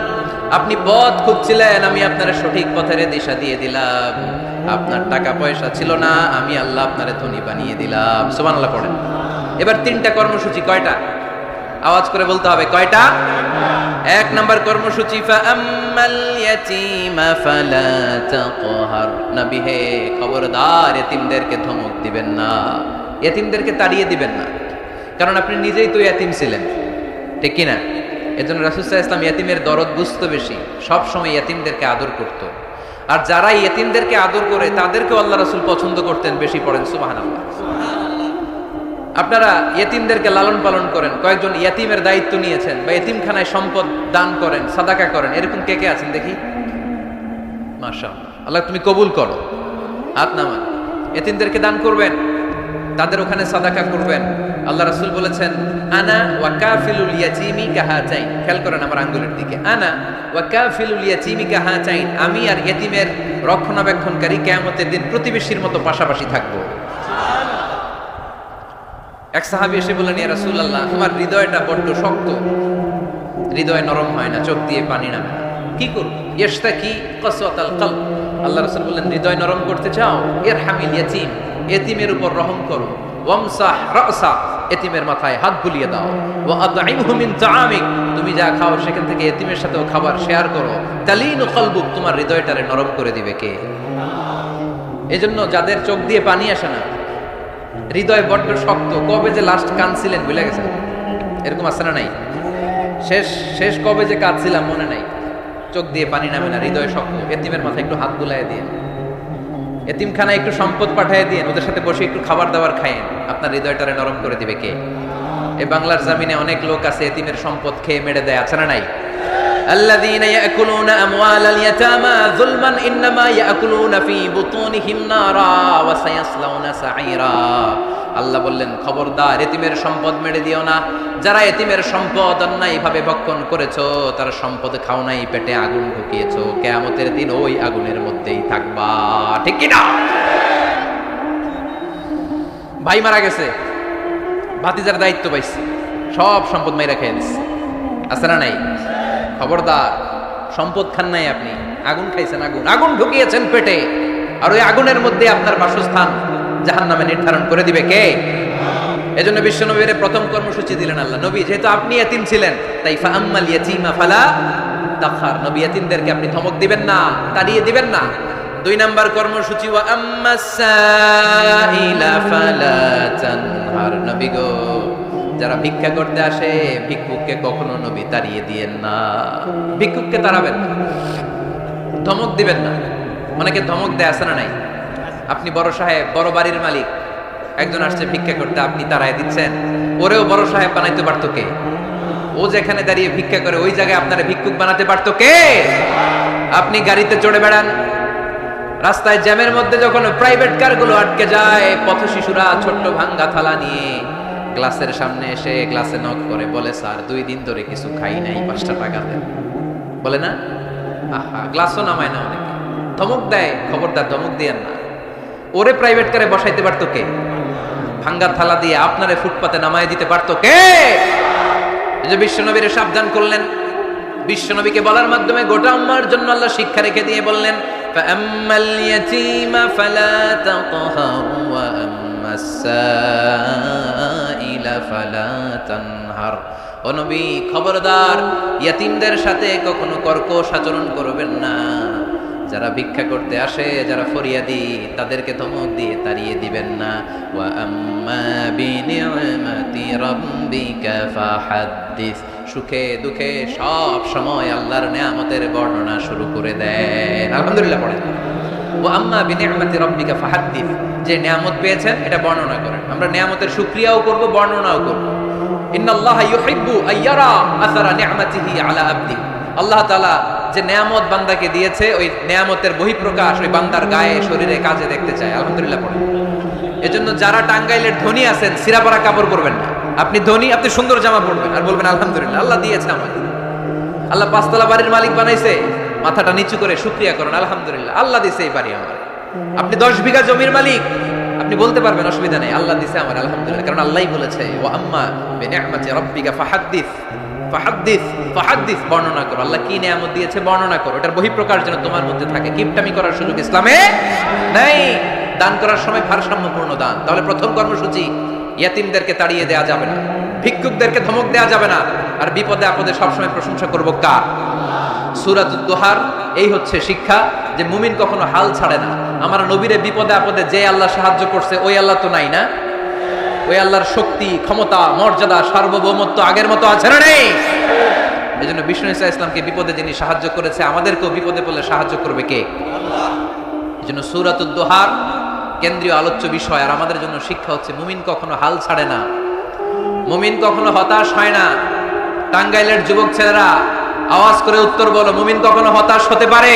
আপনি পথ খুঁজছিলেন, আমি আপনার সঠিক পথের দিশা দিয়ে দিলাম। আপনার টাকা পয়সা ছিল না, আমি আল্লাহ আপনার ধনী বানিয়ে দিলাম। সুবহানাল্লাহ পড়েন। এবার 3টা কর্মসূচি, কয়টা? আওয়াজ করে বলতে হবে, কয়টা? 1 নম্বর কর্মসূচি, ফাআম্মাল ইয়াতীমা ফালা তাকহার, নবী হে খবরদার, এতিমদেরকে ধমক দিবেন না, এতিমদেরকে তাড়িয়ে দিবেন না, কারণ আপনি নিজেই তো এতিম ছিলেন, ঠিক কি না? এজন্য রাসূল সাল্লাল্লাহু আলাইহি ওয়াসাল্লাম এতিমের দরদ বুঝতো বেশি, সব সময় এতিমদেরকে আদর করত। আর যারা এতিমদেরকে আদর করে তাদেরকেও আল্লাহ রাসূল পছন্দ করতেন বেশি। পড়েন সুবহানাল্লাহ। আপনারা ইয়েতিমদেরকে লালন পালন করেন, কয়েকজন ইয়েতিমের দায়িত্ব নিয়েছেন, বা ইয়েতিমখানায় সম্পদ দান করেন, সাদাকা করেন, এরকম কে কে আছেন দেখি? মাশাআল্লাহ, আল্লাহ তুমি কবুল করো। হাত নামান। ইয়েতিমদেরকে দান করবেন, তাদের ওখানে সাদাকা করবেন। আল্লাহ রাসূল বলেছেন, আনা ওয়া কাফিলুল ইয়াতীমি কাহাতাইন। খেয়াল করেন আমার আঙ্গুলের দিকে, আনা ওয়া কাফিলুল ইয়াতীমি কাহাতাইন, আমি আর ইয়েতিমের রক্ষণাবেক্ষণকারী কিয়ামতের দিন প্রতিবেশীর মতো পাশাপাশি থাকবো। এক সাহাবী এসে বললেন, ইয়া রাসূলুল্লাহ, আমার হৃদয়টা বড্ড শক্ত, হৃদয় নরম হয় না, চোখ দিয়ে পানি নামে না, কি করব? ইশতাকি কসওয়াতাল কলব। আল্লাহ রাসূল বললেন, হৃদয় নরম করতে চাও, ইরহামিল ইয়াতীম, এতিমের উপর রহম করো। ওয়ামসাহ রাসা, এতিমের মাথায় হাত বুলিয়ে দাও। ওয়া আতইমহু মিন তাআমিক, তুমি যা খাও সেখান থেকে এতিমের সাথেও খাবার শেয়ার করো। তালিনু কলবুক, তোমার হৃদয়টারে নরম করে দিবে কে? এজন্য যাদের চোখ দিয়ে পানি আসে না, হৃদয় বড্ড শক্ত, কবে যে লাস্ট কাঁদছিলেন ভুলে গেছেন, এরকম আছে না নাই? শেষ কবে যে কাঁদছিলাম মনে নাই, চোখ দিয়ে পানি নামে না, হৃদয় শক্ত। এতিমের মাথায় একটু হাত বুলাইয়ে দিয়ে, এতিমখানায় একটু সম্পদ পাঠিয়ে দিয়ে, ওদের সাথে বসে একটু খাবার দাবার খায়েন, আপনার হৃদয়টারে নরম করে দিবে কে? এই বাংলার জমিনে অনেক লোক আছে এতিমের সম্পদ খেয়ে মেরে দেয়, আছে না নাই? আল্লাযীনা ইয়াকুলুনা আমওয়ালাল ইয়াতামা যুলমান ইন্নামা ইয়াকুলুনা ফী বুতুনিহিম নারা ওয়া সায়াসলাউনা সাঈরা। আল্লাহ বললেন, খবরদার এতিমের সম্পদ মেরে দিও না। যারা এতিমের সম্পদ অন্যায়ভাবে ভক্ষণ করেছো, তারা সম্পদ খাও নাই, পেটে আগুন ঢুকিয়েছো, কিয়ামতের দিন ওই আগুনের মধ্যেই থাকবা। ঠিক কি না? ভাই মারা গেছে, ভাতিজার দায়িত্ব পাইছে, সব সম্পদ মাইরা খেয়ে দিচ্ছে, আছে না নাই? খবরদার, সম্পদ খান নাই আপনি, আগুন খাইছেন, আগুন ঢুকিয়েছেন পেটে, আর ওই আগুনের মধ্যে আপনার বাসস্থান জাহান্নামে নির্ধারণ করে দিবে কে? এজন্য বিশ্বনবীর প্রথম কর্মসূচি দিলেন আল্লাহ। নবী যেহেতু আপনি এতিম ছিলেন, তাই ফাআম্মাল ইয়াতীমা ফালা তাখহার, নবী এতিমদেরকে আপনি ধমক দিবেন না, তাড়িয়ে দিবেন না। 2 নাম্বার কর্মসূচি, ওয়া আম্মাস সাইলা ফালা তানহার, নবী গো, যারা ভিক্ষা করতে আসে ভিক্ষুককে কখনো নবী তাড়িয়ে দিয়েন না, ভিক্ষুককে তাড়াবেন না, ধমক দিবেন না। অনেকে ধমক দেয়, আছে না নাই? আপনি বড় সাহেব, বড় বাড়ির মালিক, একজন আসছে ভিক্ষা করতে, আপনি তাড়ায় দিচ্ছেন, ওরেও বড় সাহেব বানাইতে পারতো কে? ও যেখানে দাঁড়িয়ে ভিক্ষা করে ওই জায়গায় আপনারা ভিক্ষুক বানাতে পারতো কে? আপনি গাড়িতে চড়ে বেড়ান, রাস্তায় জ্যামের মধ্যে যখন প্রাইভেট কারগুলো আটকে যায়, পথ শিশুরা ছোট্ট ভাঙ্গা থালা নিয়ে গ্লাসের সামনে এসে গ্লাসে নক করে, বলে, স্যার 2 দিন ধরে কিছু খাই নাই, 5টা টাকা দেন, বলে না? আহা, গ্লাসও নামায় না, অনেকে ধমক দেয়। খবরদার, ধমক দিয়েন না। ওরে প্রাইভেট কারে বসাইতে পারতো কে? ভাঙ্গা থালা দিয়ে আপনারে ফুটপাতে নামায় দিতে পারতো কে? এই যে বিশ্বনবীরে সাবধান করলেন, বিশ্বনবীকে বলার মাধ্যমে গোটা উম্মার জন্য আল্লাহ শিক্ষা রেখে দিয়ে বললেন, ফাআম্মাল ইয়াতীমা ফালা তাকহার ওয়া আম্মাস সাইলা ফালা তানহার। ও নবী, খবরদার, ইয়াতীমদের সাথে কখনো কর্কশ আচরণ করবেন না। যারা ভিক্ষা করতে আসে, যারা ফরিয়াদি, তাদেরকে ধমক দিয়ে তাড়িয়ে দিবেন না। ওয়া আম্মা বিনিআমাতি রাব্বিকা ফাহাদ্দিস, সুখে দুঃখে সব সময় আল্লাহর নিয়ামতের বর্ণনা শুরু করে দেন। আলহামদুলিল্লাহ পড়েন। ওয়া আম্মা বিনিআমাতি রাব্বিকা ফাহাদ্দিস, যে নিয়ামত পেয়েছেন এটা বর্ণনা করেন। আমরা নিয়ামতের শুকরিয়াও করব, বর্ণনাও করব। ইন্নাল্লাহা ইউহিব্বু আইয়ারা আসারা নিআমাতিহি আলা আবদি, আল্লাহ তাআলা যে নিয়ামত বান্দাকে দিয়েছে, ওই নিয়ামতের বহিঃপ্রকাশ ওই বান্দার গায়ে, শরীরে, কাজে দেখতে চায়। আলহামদুলিল্লাহ পড়েন। এজন্য যারা টাঙ্গাইলের ধনী আছেন, সিরাপাড়া কাপড় পরবেন না। আপনি ধনী, আপনি সুন্দর জামা পরবেন আর বলবেন, আলহামদুলিল্লাহ, আল্লাহ দিয়েছে আমাকে, আল্লাহ 5 তলা বাড়ির মালিক বানাইছে, মাথাটা নিচু করে শুকরিয়া করুন, আলহামদুলিল্লাহ, আল্লাহ দিয়েছে এই বাড়ি আমার। আপনি 10 বিঘা জমির মালিক, আপনি বলতে পারবেন, অসুবিধা নেই, আল্লাহ দিয়েছে আমার, আলহামদুলিল্লাহ, কারণ আল্লাহই বলেছে, ওয়া আম্মা বিনিআমাতি রাব্বিকা ফাহাদ্দিস, ফাহাদ্দিস, ফাহাদ্দিস, বর্ণনা করো, আল্লাহ কি নিয়ামত দিয়েছে বর্ণনা করো, এটার বহিঃপ্রকাশ যেন তোমার মধ্যে থাকে। কিপটামি করার সুযোগ ইসলামে নাই। দান করার সময় ভারসাম্যপূর্ণ দান। তাহলে প্রথম কর্মসূচি, ইয়াতিমদেরকে তাড়িয়ে দেওয়া যাবে না, ভিক্ষুকদেরকে ধমক দেওয়া যাবে না, আর বিপদে আপদে সবসময় প্রশংসা করব কার? সূরাতুদ দুহার এই হচ্ছে শিক্ষা, যে মুমিন কখনো হাল ছাড়ে না। আমার নবীরে বিপদে আপদে যে আল্লাহ সাহায্য করছে, ওই আল্লাহ তো নাই না? ওই আল্লাহর শক্তি, ক্ষমতা, মর্যাদা, সার্বভৌমত্ব আগের মতো আছে না নেই? এই জন্য বিষ্ণু ইসা ইসলামকে বিপদে যিনি সাহায্য করেছে, আমাদেরকেও বিপদে পড়লে সাহায্য করবে কে? আল্লাহ। এই জন্য সূরাতুদ দুহার কেন্দ্রীয় আলোচ্য বিষয়। আর আমাদের জন্য শিক্ষা হচ্ছে মুমিন কখনো হাল ছাড়ে না, মুমিন কখনো হতাশ হয় না। টাঙ্গাইলের যুবক ছেলেরা আওয়াজ করে উত্তর বলো, মুমিন কখনো হতাশ হতে পারে?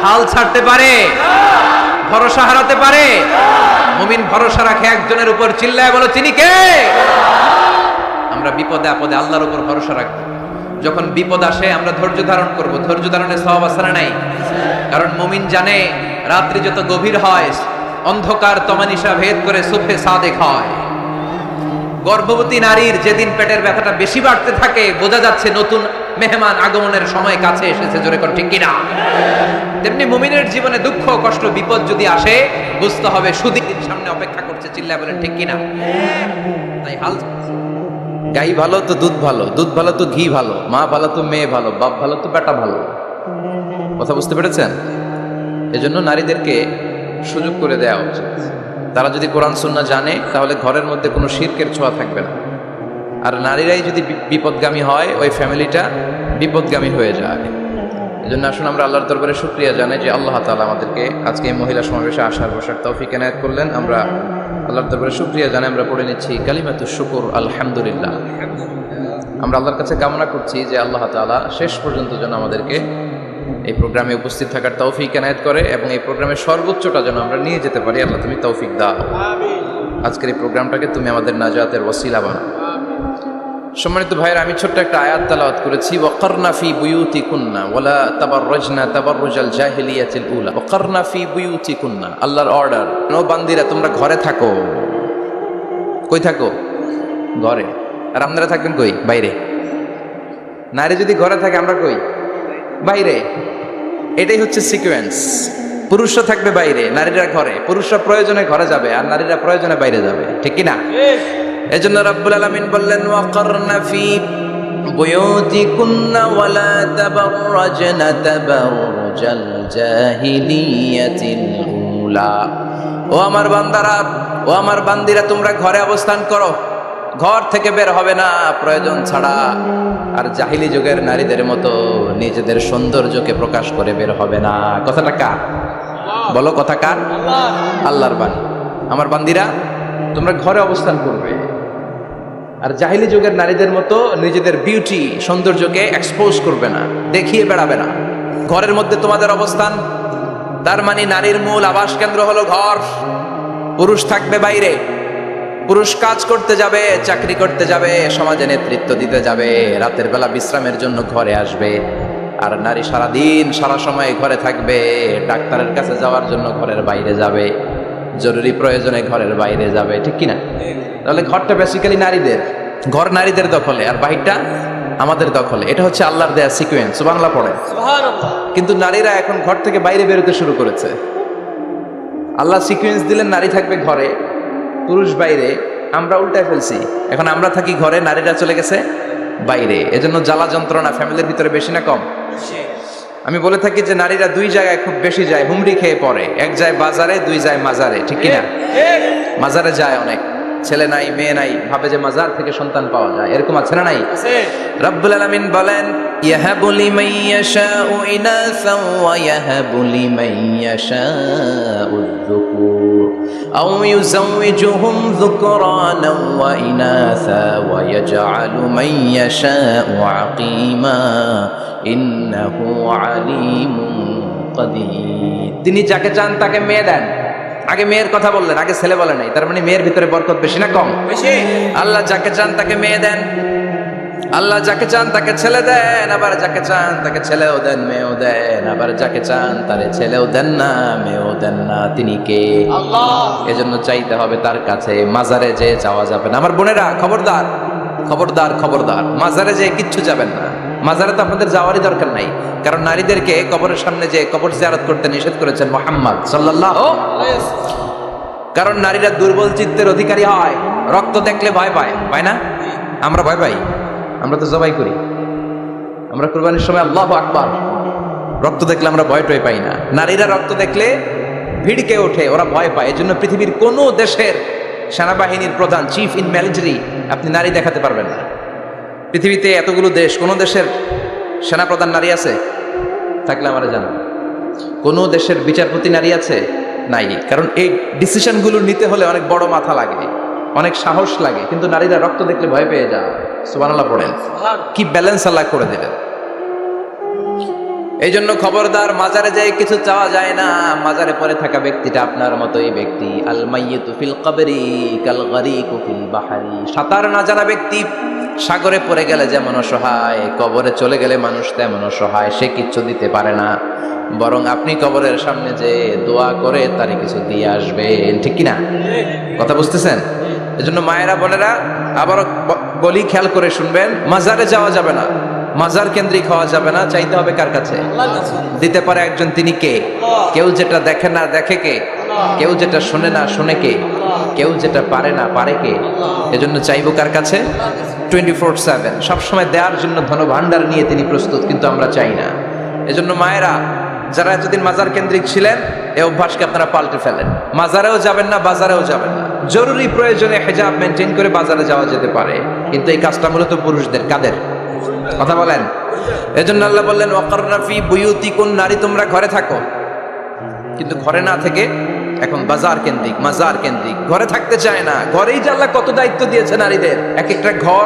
হাল ছাড়তে পারে? ভরসা হারাতে পারে? মুমিন ভরসা রাখে একজনের উপর, চিল্লায় বলো তিনি কে? আমরা বিপদে আপদে আল্লাহর উপর ভরসা রাখবো। যখন বিপদ আসে আমরা ধৈর্য ধারণ করব। ধৈর্য ধারণের সওয়াব আছে না নাই? কারণ মুমিন জানে রাত্রি যত গভীর হয় অন্ধকার তমানিসা ভেদ করে সুফে সাদেক হয়। গর্ভবতী নারীর যেদিন পেটের ব্যথাটা বেশি বাড়তে থাকে বোঝা যাচ্ছে নতুন মেহমান আগমনের সময় কাছে এসেছে। জোরে কোন ঠিক কিনা? তেমনি মুমিনের জীবনে দুঃখ কষ্ট বিপদ যদি আসে বুঝতে হবে সুদিন সামনে অপেক্ষা করছে। চিল্লায় বলেন ঠিক কিনা? তাই হাল, গাই ভালো তো দুধ ভালো, দুধ ভালো তো ঘি ভালো, মা ভালো তো মেয়ে ভালো, বাপ ভালো তো বেটা ভালো। কথা বুঝতে পেরেছেন? এজন্য নারীদেরকে সুযোগ করে দেওয়া উচিত। তারা যদি কোরআন সুন্নাহ জানে তাহলে ঘরের মধ্যে কোনো শিরকের ছোঁয়া থাকবে না। আর নারীরাই যদি বিপদগামী হয় ওই ফ্যামিলিটা বিপদগামী হয়ে যায়। এজন্য আসুন আমরা আল্লাহর দরবারে শুকরিয়া জানাই যে আল্লাহ তাআলা আমাদেরকে আজকে এই মহিলা সমাবেশে আসার বসার তৌফিক এনায়েত করলেন। আমরা আল্লাহর দরবারে শুকরিয়া জানাই। আমরা পড়ে নিচ্ছি কালিমাতুশ শুকর আলহামদুলিল্লাহ। আমরা আল্লাহর কাছে কামনা করছি যে আল্লাহ তাআলা শেষ পর্যন্ত যেন আমাদেরকে এই প্রোগ্রামে উপস্থিত থাকার তৌফিক এনায়েত করে এবং এই প্রোগ্রামের সর্বোচ্চটা যেন আমরা নিয়ে যেতে পারি। আল্লাহ তুমি তৌফিক দাও। আজকের এই প্রোগ্রামটাকে তুমি আমাদের নাজাতের ওসিলা বানাও। সম্মানিত ভাইয়ের, আমি ছোট্ট একটা আয়াত তেলাওয়াত করেছি, ওয়াকারনা ফি বুয়ুতিকুন্না ওয়ালা তাবাররাজনা তাবাররুজাল জাহিলিয়াতিল উলা। ওয়াকারনা ফি বুয়ুতিকুন্না, আল্লাহর অর্ডার। নো বান্দিরা তোমরা ঘরে থাকো। কই থাকো? ঘরে। আর আপনারা থাকবেন কই? বাইরে। নারী যদি ঘরে থাকে আমরা কই? বাইরে। এটাই হচ্ছে সিকোয়েন্স। পুরুষরা থাকবে বাইরে, নারীরা ঘরে। পুরুষরা প্রয়োজনে ঘরে যাবে আর নারীরা প্রয়োজনে বাইরে যাবে, ঠিক কি না? এজন্য রাব্বুল আলামিন বললেন ওয়াকারনা ফি বুয়ুতিকুন্না ওয়ালা তাবাররাজনা তাবাররুজাল জাহিলিয়াতিল উলা। ও আমার বান্দারা, ও আমার বান্দিরা, তোমরা ঘরে অবস্থান করো, ঘর থেকে বের হবে না প্রয়োজন ছাড়া। আর জাহিলি যুগের নারীদের মতো নিজেদের সৌন্দর্যকে প্রকাশ করে বের হবে না। কথাটা কার? বলো, কথা কার? আল্লাহর বাণী। আমার বান্দিরা তোমরা ঘরে অবস্থান করবে আর জাহিলি যুগের নারীদের মতো নিজেদের বিউটি সৌন্দর্যকে এক্সপোজ করবে না, দেখিয়ে বেড়াবে না। ঘরের মধ্যে তোমাদের অবস্থান, তার মানে নারীর মূল আবাস কেন্দ্র হলো ঘর। পুরুষ থাকবে বাইরে, পুরুষ কাজ করতে যাবে, চাকরি করতে যাবে, সমাজে নেতৃত্ব দিতে যাবে, রাতের বেলা বিশ্রামের জন্য ঘরে আসবে। আর নারী সারাদিন সারা সময় ঘরে থাকবে, ডাক্তারের কাছে যাওয়ার জন্য ঘরের বাইরে যাবে, জরুরি প্রয়োজনে ঘরের বাইরে যাবে, ঠিক কিনা? তাহলে ঘরটা বেসিক্যালি নারীদের, ঘর নারীদের দখলে আর বাহিরটা আমাদের দখলে। এটা হচ্ছে আল্লাহর দেয়া সিকোয়েন্স। সুবহানাল্লাহ পড়ে। কিন্তু নারীরা এখন ঘর থেকে বাইরে বেরোতে শুরু করেছে। আল্লাহ সিকোয়েন্স দিলেন নারী থাকবে ঘরে, পুরুষ বাইরে। আমরা উল্টায় ফেলছি, এখন আমরা থাকি ঘরে, নারীরা চলে গেছে বাইরে। এজন্য জ্বালা যন্ত্রণা ফ্যামিলির ভিতরে বেশি না কম? আমি বলে থাকি যে নারীরা দুই জায়গায় খুব বেশি যায়, হুমড়ি খেয়ে পড়ে। এক যায় বাজারে, দুই যায় মাজারে, ঠিক কিনা? মাজারে যায় অনেক, ছেলে নাই মেয়ে নাই, ভাবে যে মাজার থেকে সন্তান পাওয়া যায়। এরকম আছে না নাই? রব্বুল আলামিন বলেন ইয়াহাবু লিমান ইয়াশাউ ইনাসান ওয়া ইয়াহাবু লিমান ইয়াশাউ যুকুর আও ইউযাওয়িজুহুম যুকরানান ওয়া ইনাসা ওয়া ইয়াজআলু মান ইয়াশাউ আকীমা ইন্নাহু আলীমুন কাদির। তিনি যাকে চান তাকে মেয়ে দেন। আগে মেয়ের কথা বললেন, আগে ছেলে বলে নাই। তার মানে মেয়ের ভিতরে বরকত বেশি না কম? বেশি। আল্লাহ যাকে চান তাকে মেয়ে দেন, আল্লাহ যাকে চান তাকে ছেলে দেন, আবার যাকে চান তাকে ছেলেও দেন মেয়েও দেন, আবার যাকে চান তারে ছেলেও দেন না মেয়েও দেন না। তিনি কে? আল্লাহ। এজন্য চাইতে হবে তার কাছে, মাজারে যে চাওয়া যাবে না। আমার বোনেরা খবরদার, খবরদার, খবরদার, মাজারে যে কিচ্ছু যাবেন না। মাজারে তো আপনাদের যাওয়ারই দরকার নাই, কারণ নারীদেরকে কবরের সামনে যে কবর জিয়ারত করতে নিষেধ করেছেন মুহাম্মদ সাল্লাল্লাহু আলাইহি ওয়াসাল্লাম। কারণ নারীরা দুর্বল চিত্তের অধিকারী হয়, রক্ত দেখলে ভয় পায়, পায় না? আমরা ভয় পাই, আমরা তো জবাই করি। আমরা কুরবানির সময় আল্লাহু আকবার, রক্ত দেখলে আমরা ভয় টয় পাই না। নারীরা রক্ত দেখলে ভিড়কে ওঠে, ওরা ভয় পায়। এজন্য পৃথিবীর কোনো দেশের সেনাবাহিনীর প্রধান, চিফ ইন মিলিটারি, আপনি নারী দেখাতে পারবেন না। পৃথিবীতে এতগুলো দেশ, কোন দেশের সেনাপ্রধান নারী আছে? থাকলে আমারে জানান। কোন দেশের বিচারপতি নারী আছে? নাই। কারণ এই ডিসিশনগুলো নিতে হলে অনেক বড় মাথা লাগে, অনেক সাহস লাগে, কিন্তু নারীরা রক্ত দেখলে ভয় পেয়ে যায়। সুবহানাল্লাহ পড়েন, কি ব্যালেন্স আল্লাহ করে দিলেন। এই জন্য খবরদার, মাজারে যাই কিছু চাওয়া যায় না। মাজারে পড়ে থাকা ব্যক্তিটা আপনার মতোই ব্যক্তি। আল মাইয়িতু ফিল কবরি কাল গরিকু ফিল বাহরি। সাঁতার না জানা ব্যক্তি সাগরে পড়ে গেলে যেমন অসহায়, কবরে চলে গেলে মানুষ তেমন অসহায়। সে কিচ্ছু দিতে পারে না, বরং আপনি কবরের সামনে যে দোয়া করে তারই কিছু দিয়ে আসবেন। ঠিক কিনা? কথা বুঝতেছেন? এজন্য মায়েরা বোনেরা আবারও বলি, খেয়াল করে শুনবেন, মাজারে যাওয়া যাবে না, মাজার কেন্দ্রিক হওয়া যাবে না। চাইতে হবে কার কাছে? দিতে পারে একজন, তিনি কে? কেউ যেটা দেখে না দেখে কে? কেউ যেটা শোনে না শোনে কে? কেউ যেটা পারে না পারে কে? এজন্য চাইবো কার কাছে? 24/7 সবসময় দেওয়ার জন্য ধন ভান্ডার নিয়ে তিনি প্রস্তুত, কিন্তু আমরা চাই না। এজন্য মায়েরা যারা এতদিন মাজার কেন্দ্রিক ছিলেন, এই অভ্যাসকে আপনারা পাল্টে ফেলেন। মাজারেও যাবেন না, বাজারেও যাবেন না। জরুরি প্রয়োজনে হেজাব মেনটেন করে বাজারে যাওয়া যেতে পারে, কিন্তু এই কাজটা মূলত পুরুষদের। কাদের কথা বলেন? এজন্য আল্লাহ বললেন ওয়াকারনা ফি বুয়ুতিকুন, নারী তোমরা ঘরে থাকো। কিন্তু ঘরে না থেকে এখন বাজার কেন্দ্রিক, মাজার কেন্দ্রিক, ঘরে থাকতে চায় না। ঘরেই যে আল্লাহ কত দায়িত্ব দিয়েছে নারীদের। এক একটা ঘর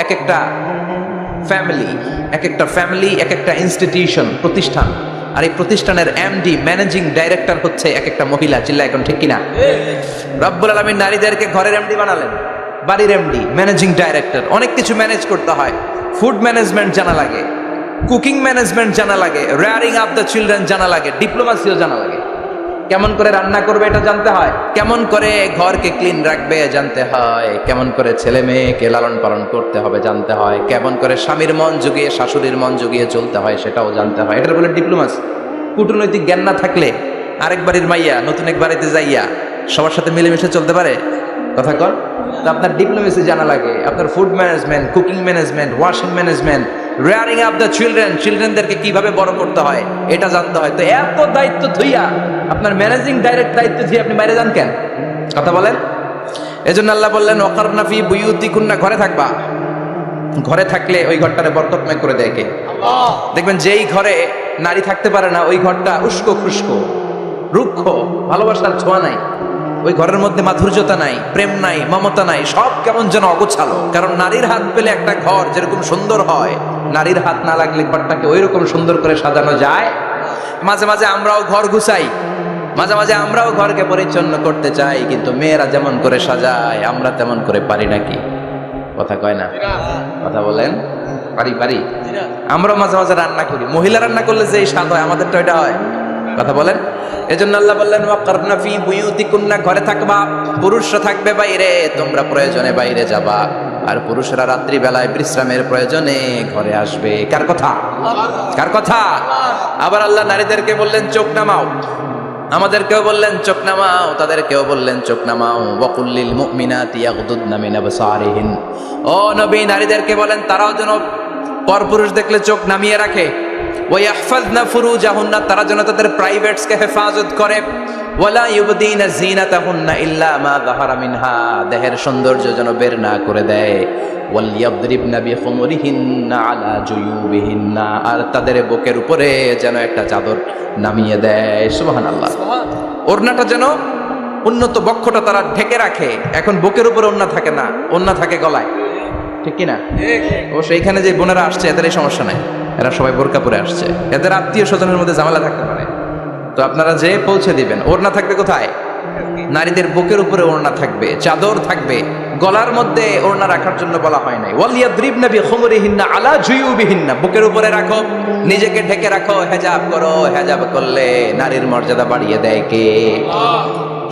এক একটা ফ্যামিলি, এক একটা ফ্যামিলি এক একটা ইনস্টিটিউশন, প্রতিষ্ঠান। আর এই প্রতিষ্ঠানের এমডি, ম্যানেজিং ডাইরেক্টর হচ্ছে এক একটা মহিলা। চিল্লা এখন ঠিক কিনা? রব্বুল আলামিন নারীদেরকে ঘরের এমডি বানালেন, বাড়ির এমডি, ম্যানেজিং ডাইরেক্টর। অনেক কিছু ম্যানেজ করতে হয়। ফুড ম্যানেজমেন্ট জানা লাগে, কুকিং ম্যানেজমেন্ট জানা লাগে, রেয়ারিং আপ দ্য চিলড্রেন জানা লাগে, ডিপ্লোমাসিও জানা লাগে। কেমন করে রান্না করবে এটা জানতে হয়, কেমন করে ঘরকে ক্লিন রাখবে জানতে হয়, কেমন করে ছেলে মেয়েকে লালন পালন করতে হবে জানতে হয়, কেমন করে স্বামীর মন জুগিয়ে শাশুড়ির মন জুগিয়ে চলতে হয় সেটাও জানতে হয়। এটার বলে ডিপ্লোমাসি। কূটনৈতিক জ্ঞান না থাকলে আরেক বাড়ির মাইয়া নতুন এক বাড়িতে যাইয়া সবার সাথে মিলেমিশে চলতে পারে? কথা কর। তো আপনার ডিপ্লোমেসি জানা লাগে, আপনার food management, cooking management, washing management, rearing up the children, চিলড্রেনদেরকে কিভাবে বড় করতে হয় এটা জানতে হয়। তো এত দায়িত্ব থুইয়া, আপনার ম্যানেজিং ডাইরেক্ট দায়িত্ব দিয়ে আপনি বাইরে যান কেন? কথা বলেন। এজন্য আল্লাহ বললেন ওয়াকারনা ফি বুয়ুতিকুন্না, ঘরে থাকবা। ঘরে থাকলে ওই ঘরটারে বরকতময় করে দেয় কে? আল্লাহ। দেখবেন যেই ঘরে নারী থাকতে পারে না, ওই ঘরটা উস্কো খুস্কো, রুক্ষ, ভালোবাসার ছোঁয়া নাই। ওই ঘরের মধ্যে মাধুর্যতা নাই, প্রেম নাই, মমতা নাই, সব কেমন যেন অগোছালো। কারণ নারীর হাত পেলে একটা ঘর যেরকম সুন্দর হয়, নারীর হাত না লাগলে ঘরটাকে ওই রকম সুন্দর করে সাজানো যায়? মাঝে মাঝে আমরাও ঘর গুছাই, মাঝে মাঝে আমরাও ঘরকে পরিচ্ছন্ন করতে চাই, কিন্তু মেয়েরা যেমন করে সাজায় আমরা তেমন করে পারি নাকি? কথা কয় না? কথা বলেন। পারি পারি। আমরা মাঝে মাঝে রান্না করি, মহিলা রান্না করলে যে স্বাদ হয় আমাদের তো এটা হয়। কথা বলেন। এজন্য আল্লাহ বললেন ওয়াকারনা ফি বুয়ুতিকুন্না, ঘরে থাকবা। পুরুষরা থাকবে বাইরে, তোমরা প্রয়োজনে বাইরে যাবা। আর পুরুষরা রাত্রি বেলায় বিশ্রামের প্রয়োজনে ঘরে আসবে। কার কথা? কার কথা? আবার আল্লাহ নারীদেরকে বললেন চোখ নামাও, আমাদেরকেও বললেন চোখ নামাও, তাদেরকেও বললেন চোখ নামাও। ওয়াকুল্লিল মুমিনাতি ইয়াগদুদনা মিন আবসারিহিন, ও নবী নারীদেরকে বলেন তারাও যেন পরপুরুষ দেখলে চোখ নামিয়ে রাখে। ওয়াহফাজনা ফুরুজাহুন্না, তারা যেন তাদের প্রাইভেটসকে হেফাজত করে। ওয়ালা ইউবদিনা জিনাতাহুন্না ইল্লা মা যাহারা মিনহা, দেহের সৌন্দর্য যেন বের না করে দেয়। ওয়ালিয়াদরিবনা বিখুমুরিহিন্না আলা জুয়ুবিহিন্না, আর তাদের বুকের উপরে যেন একটা চাদর নামিয়ে দেয়। সুবহানাল্লাহ। ওড়নাটা যেন উন্নত বক্ষটা তারা ঢেকে রাখে। এখন বুকের উপরে ওড়না থাকে না, ওড়না থাকে গলায়। ঠিক কিনা? অবশ্য এইখানে যে বোনেরা আসছে এদের এই সমস্যা নাই, এরা সবাই বোরকা পরে আসছে। এদের আত্মীয় স্বজনের মধ্যে ঝামেলা থাকতে পারে, তো আপনারা যে পৌঁছে দিবেন। ওড়না থাকবে কোথায়? নারীদের বুকের উপরে ওড়না থাকবে, চাদর থাকবে, গলার মধ্যে ওড়না রাখার জন্য বলা হয় নাই। ওয়ালিয়াদরিবনা বিখুমুরিহিন্না আলা জুয়ুবিহিন্না, বুকের উপরে রাখো, নিজেকে ঢেকে রাখো, হেজাব করো। হেজাব করলে নারীর মর্যাদা বাড়িয়ে দেয় কে?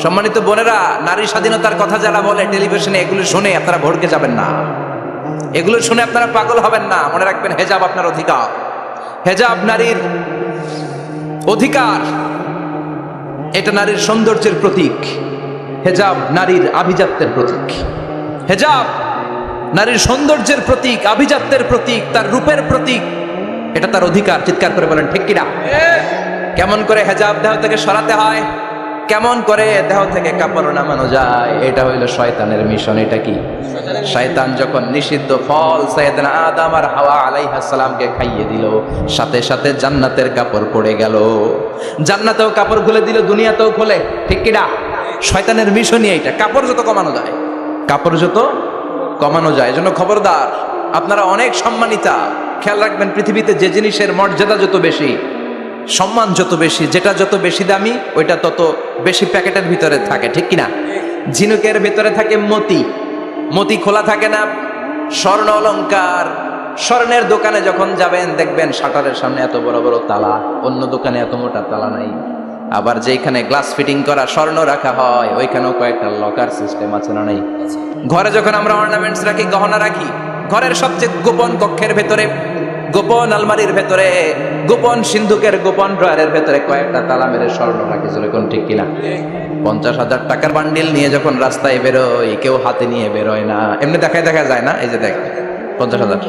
সম্মানিত বোনেরা, নারী স্বাধীনতার কথা যারা বলে টেলিভিশনে, এগুলো শুনে আপনারা ভড়কে যাবেন না, এগুলো শুনে আপনারা পাগল হবেন না। মনে রাখবেন হেজাব আপনার অধিকার, হেজাব নারীর অধিকার, এটা নারীর সৌন্দর্যের প্রতীক। হেজাব নারীর আভিজাত্যের প্রতীক। হেজাব নারীর সৌন্দর্যের প্রতীক, আভিজাত্যের প্রতীক, তার রূপের প্রতীক। এটা তার অধিকার। চিৎকার করে বলেন ঠিক কিনা? কেমন করে হেজাব দেহ থেকে সরাতে হয়, কেমন করে দেহ থেকে কাপড় নামানো যায়, এটা হইল শয়তানের মিশন। এটা কি? শয়তান যখন নিষিদ্ধ ফল সাইয়েদনা আদম আর হাওয়া আলাইহিস সালামকে খাইয়ে দিল, সাথে সাথে জান্নাতের কাপড় পড়ে গেল। জান্নাতেও কাপড় খুলে দিল, দুনিয়াতেও খুলে। ঠিক কিনা? শয়তানের মিশনই এইটা, কাপড় যত কমানো যায়, কাপড় যত কমানো যায়। এজন্য খবরদার, আপনারা অনেক সম্মানিতা। খেয়াল রাখবেন, পৃথিবীতে যে জিনিসের মর্যাদা যত বেশি, সম্মান যত বেশি, যেটা যত বেশি দামি, ওইটা তত বেশি প্যাকেটের ভিতরে থাকে। ঠিক কিনা? ঝিনুকের ভিতরে থাকে মতি, মতি খোলা থাকে না। স্বর্ণ অলংকার, স্বর্ণের দোকানে যখন যাবেন দেখবেন শাটারের সামনে এত বড় বড় তালা, অন্য দোকানে এত মোটা তালা নাই। আবার যেখানে গ্লাস ফিটিং করা স্বর্ণ রাখা হয়, ওইখানেও কয়েকটা লকার সিস্টেম আছে না নাই? ঘরে যখন আমরা অর্নামেন্টস রাখি, গহনা রাখি, ঘরের সবচেয়ে গোপন কক্ষের ভেতরে, গোপন আলমারির ভেতরে, গোপন সিন্ধুকের গোপন ড্রয়ারের ভেতরে কয়েকটা তালা মেরে স্বর্ণ রাখি। যেরকম ঠিক কিনা? 50,000 টাকার বান্ডিল নিয়ে যখন রাস্তায় বেরোয়, কেউ হাতে নিয়ে বেরোয় না, এমনি দেখা যায় না। এই যে দেখ 50,000,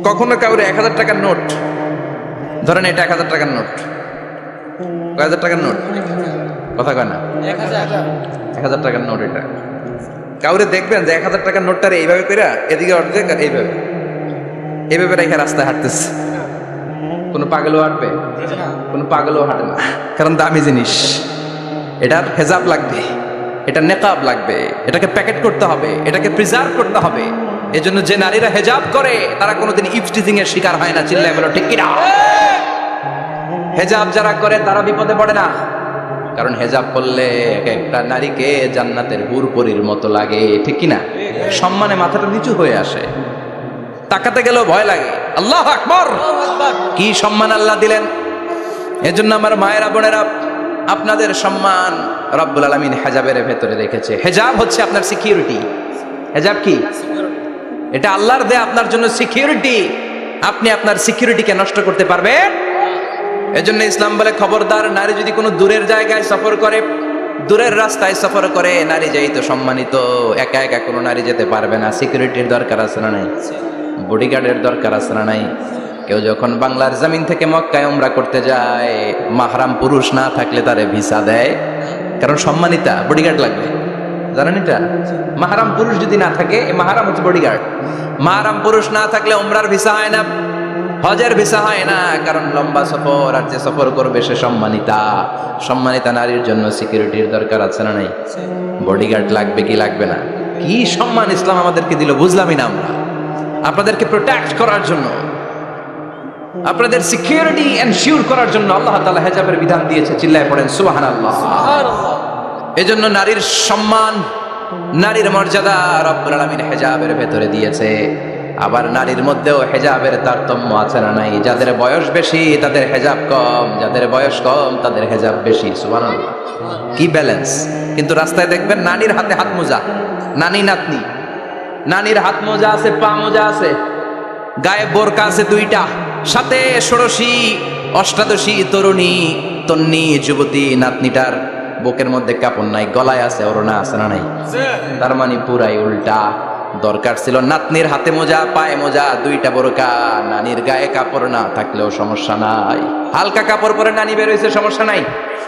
কখনো কাউরে 1,000 টাকার নোট ধরেন, এটা 1,000 টাকার নোট, কয় হাজার টাকার নোট, কথা কয় না, 1,000 টাকার নোট। এটা কাউরে দেখবেন যে 1,000 টাকার নোটটারে এইভাবে করে এদিকে অর্ধেক আর এইভাবে এইভাবে রেখে রাস্তায় হাঁটতেছে। কোনো পাগলও হাঁটবে? কোনো পাগলও হাঁটে না, কারণ দামি জিনিস। এটার হেজাব লাগবে, এটা নেকাব লাগবে, এটাকে প্যাকেট করতে হবে, এটাকে প্রিজার্ভ করতে হবে। এজন্য যে নারীরা হেজাব করে তারা কোনোদিন ইফটিজিং এর শিকার হয় না। চিল্লায় বলো ঠিক কিনা? হেজাব যারা করে তারা বিপদে পড়ে না, কারণ হেজাব করলে একটা নারীকে জান্নাতের হুরপরির মতো লাগে। ঠিক কিনা? সম্মানে মাথাটা নিচু হয়ে আসে, তাকাতে গেলেও ভয় লাগে। আল্লাহু আকবার, কি সম্মান আল্লাহ দিলেন! এজন্য আমার মায়েরা বোনেরা, আপনাদের সম্মান রব্বুল আলামিন হেজাবের ভেতরে রেখেছে। হেজাব হচ্ছে আপনার সিকিউরিটি। হেজাব কি? এটা আল্লাহর দেয়া আপনার জন্য সিকিউরিটি। আপনি আপনার সিকিউরিটিকে নষ্ট করতে পারবেন? এজন্য ইসলাম বলে, খবরদার, নারী যদি কোনো দূরের জায়গায় সফর করে, দূরের রাস্তায় সফর করে, নারী যেই তো সম্মানিত, একা একা কোনো নারী যেতে পারবে না। সিকিউরিটির দরকার আছে না নাই? বডিগার্ডের দরকার আছে না নাই? কেউ যখন বাংলার জমিন থেকে মক্কায় উমরা করতে যায়, মাহরাম পুরুষ না থাকলে তারে ভিসা দেয়, কারণ সম্মানিতা, বডিগার্ড লাগবে। জানেন এটা? মাহরাম পুরুষ যদি না থাকে, মাহরাম হচ্ছে বডিগার্ড। মাহরাম পুরুষ না থাকলে উমরার ভিসা হয় না, হজের ভিসা হয় না, কারণ লম্বা সফর, আর যে সফর করবে সে সম্মানিতা। সম্মানিতা নারীর জন্য সিকিউরিটির দরকার আছে না নাই? বডিগার্ড লাগবে কি লাগবে না? কি সম্মান ইসলাম আমাদেরকে দিল, বুঝলামই না আমরা। আপনাদেরকে প্রোটেক্ট করার জন্য, আপনাদের সিকিউরিটি এনশিওর করার জন্য আল্লাহ তাআলা হেজাবের বিধান দিয়েছে। চিল্লায় পড়েন সুবহানাল্লাহ। এজন্য নারীর সম্মান, নারীর মর্যাদা রব্বুল আলামিন হেজাবের ভেতরে দিয়েছে। আবার নারীর মধ্যেও হেজাবের তারতম্য আছে না নাই? যাদের বয়স বেশি তাদের হেজাব কম, যাদের বয়স কম তাদের হেজাব বেশি। সুবহানাল্লাহ, কি ব্যালেন্স! কিন্তু রাস্তায় দেখবেন নানির হাতে হাত মোজা, নানি নাতনি, নানির হাত মোজা আছে, পা মোজা আছে, গায়ে বোরকা আছে 2টা, সাথে ষোড়শী অষ্টাদশী তরুণী তন্নি যুবতী নাতনিটার বুকের মধ্যে কাপড় নাই, গলায় আছে ওড়না, আছে না নাই? তার মানে পুরাই উল্টা। দরকার ছিল নাতনির হাতে মোজা, পায়ে মোজা, 2টা বোরকা। নানির গায়ে কাপড় না থাকলেও সমস্যা নাই, হালকা কাপড় পরে নানি বের হয়েছে, সমস্যা নাই।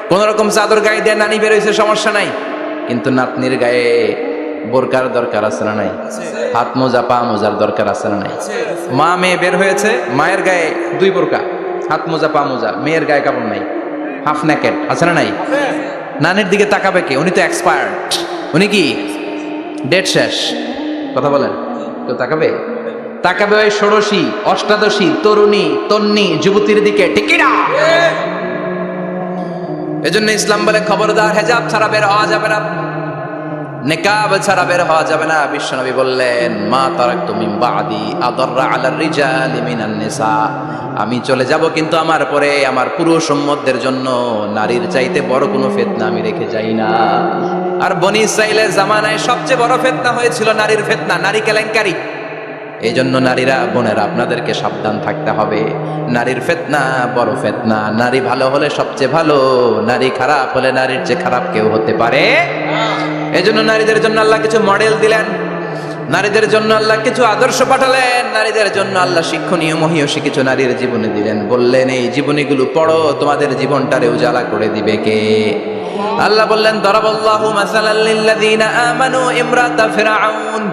কোন রকম চাদর গায়ে দিয়ে নানি বের হয়েছে, সমস্যা নাই। কিন্তু নাতনির গায়ে বোরকার দরকার আছে না নাই? হাত মোজা, পা মোজার দরকার আছে না নাই? মা মেয়ে বের হয়েছে, মায়ের গায়ে 2 বোরকা, হাত মোজা, পা মোজা, মেয়ের গায়ে কাপড় নাই, হাফ নেকেড, আছে না নাই? নানির দিকে তাকাবে কে? উনি তো এক্সপায়ার্ড, উনি কি ডেট শেষ। কথা বলেন, কেউ তাকাবে? তাকাবে ওই ষোড়শী অষ্টাদশী তরুণী তন্নি যুবতীর দিকে। ঠিক না? এজন্য ইসলাম বলে, খবরদার, হেজাব ছাড়া বের হওয়া যাবে না, নিকাব ছাড়া বের হওয়া যাবে না। বিশ্বনবী বললেন, মা তারাকতু মিন বাদি আদাররা আলার রিজালি মিনান নিসা, আমি চলে যাব কিন্তু আমার পরে আমার পুরুষ উম্মতদের জন্য নারীর চাইতে বড় কোনো ফিতনা আমি রেখে যাই না। আর বনি ইসরাইলের জামানায় সবচেয়ে বড় ফিতনা হয়েছিল নারীর ফিতনা, নারী কেলেঙ্কারি। এই জন্য নারীরা, বোনেরা, আপনাদেরকে সাবধান থাকতে হবে। নারীর ফিতনা বড় ফিতনা। নারী ভালো হলে সবচেয়ে ভালো, নারী খারাপ হলে নারীর চেয়ে খারাপ কেউ হতে পারে। এই জন্য নারীদের জন্য আল্লাহ কিছু মডেল দিলেন। নারীদের জন্য আল্লাহ কিছু আদর্শ পাঠালেন, নারীদের জন্য আল্লাহ শিক্ষণীয় মহীয়সী কিছু নারীর জীবনে দিলেন, বললেন এই জীবনীগুলো পড়ো, তোমাদের জীবনটারে উজালা করে দিবে কে? আল্লাহ বললেন দরাবাল্লাহু মাসালাল লিল্লাযিনা আমানু ইমরাতা ফিরআউন।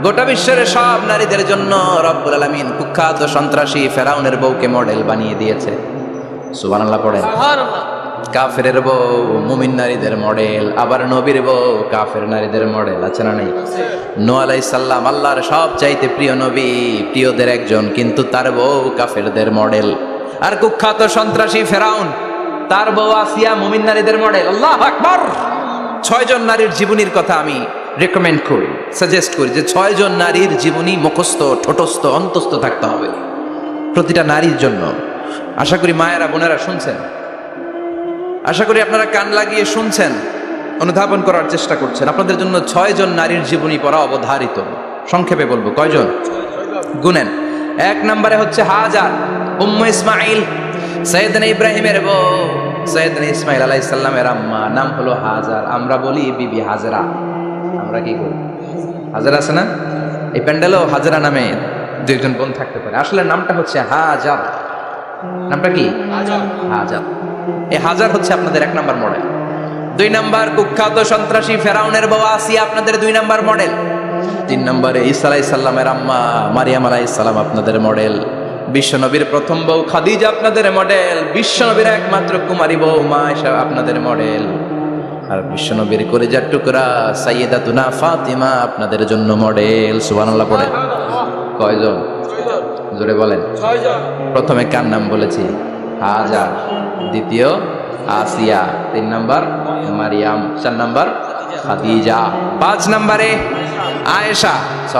গোটা বিশ্বের সব নারীদের জন্য রব্বুল আলামিন কুখ্যাত সন্ত্রাসী ফেরাউনের বউকে মডেল বানিয়ে দিয়েছে। সুবহানাল্লাহ পড়েন। কাফেরের বউ মুমিন নারীদের মডেল, আবার নবীর বউ কাফের নারীদের মডেল, আছে না নাই? নূহ আলাইহিস সালাম আল্লাহর সব চাইতে প্রিয় নবী, প্রিয়দের একজন, কিন্তু তার বউ কাফেরদের মডেল। আর কুখ্যাত সন্ত্রাসী ফেরাউন, তার বউ আসিয়া মুমিন নারীদের মডেল। আল্লাহু আকবার। 6 জন নারীর জীবনীর কথা আমি রেকমেন্ড করি, সাজেস্ট করি যে 6 জন নারীর জীবনী মুখস্থ, ঠোঁটস্থ, অন্তস্থ থাকতে হবে প্রতিটা নারীর জন্য। আশা করি মায়েরা বোনেরা শুনছেন, আশা করি আপনারা কান লাগিয়ে শুনছেন, অনুধাবন করার চেষ্টা করছেন। আপনাদের জন্য 6 জন নারীর জীবনী পড়া অবধারিত। সংক্ষেপে বলবো, কয়জন গুনেন। 1 নম্বরে হচ্ছে হাজার, উম্মে ইসমাইল, সাইয়েদনা ইব্রাহিমের বউ, সাইয়েদনা ইসমাইল আলাইহিস সালামের আম্মা, নাম হলো হাজার। আমরা বলি বিবি হাজরা, আমরা কি করি? হাজরা আছে না? এই প্যান্ডেলেও হাজরা নামে 2 বোন থাকতে পারে, আসলে নামটা হচ্ছে হাজার। নামটা কি? হাজার। এই হাজার হচ্ছে আপনাদের 1 নাম্বার মডেল। 2 নাম্বার কুখ্যাত সন্ত্রাসী ফেরাউনের বউ আসিয়া আপনাদের 2 নাম্বার মডেল। 3 নম্বরে ঈসা আলাইহিস সালামের আম্মা মারিয়াম আলাইহিস সালাম আপনাদের মডেল। বিশ্বনবীর প্রথম বউ খাদিজা আপনাদের মডেল। বিশ্বনবীর একমাত্র কুমারী বউ মা আয়েশা আপনাদের মডেল। আর বিশ্বনবীর কলিজার টুকরা সাইয়্যিদাতুনা ফাতিমা আপনাদের জন্য মডেল। সুবহানাল্লাহ পড়ে। কয়জন? জোরে বলেন। 6 জন। প্রথমে কার নাম বলেছি? হাজার, দ্বিতীয় আসিয়া, 3 নাম্বার মারিয়াম, 4 নাম্বার খাদিজা, 5 নম্বরে আয়েশা, 6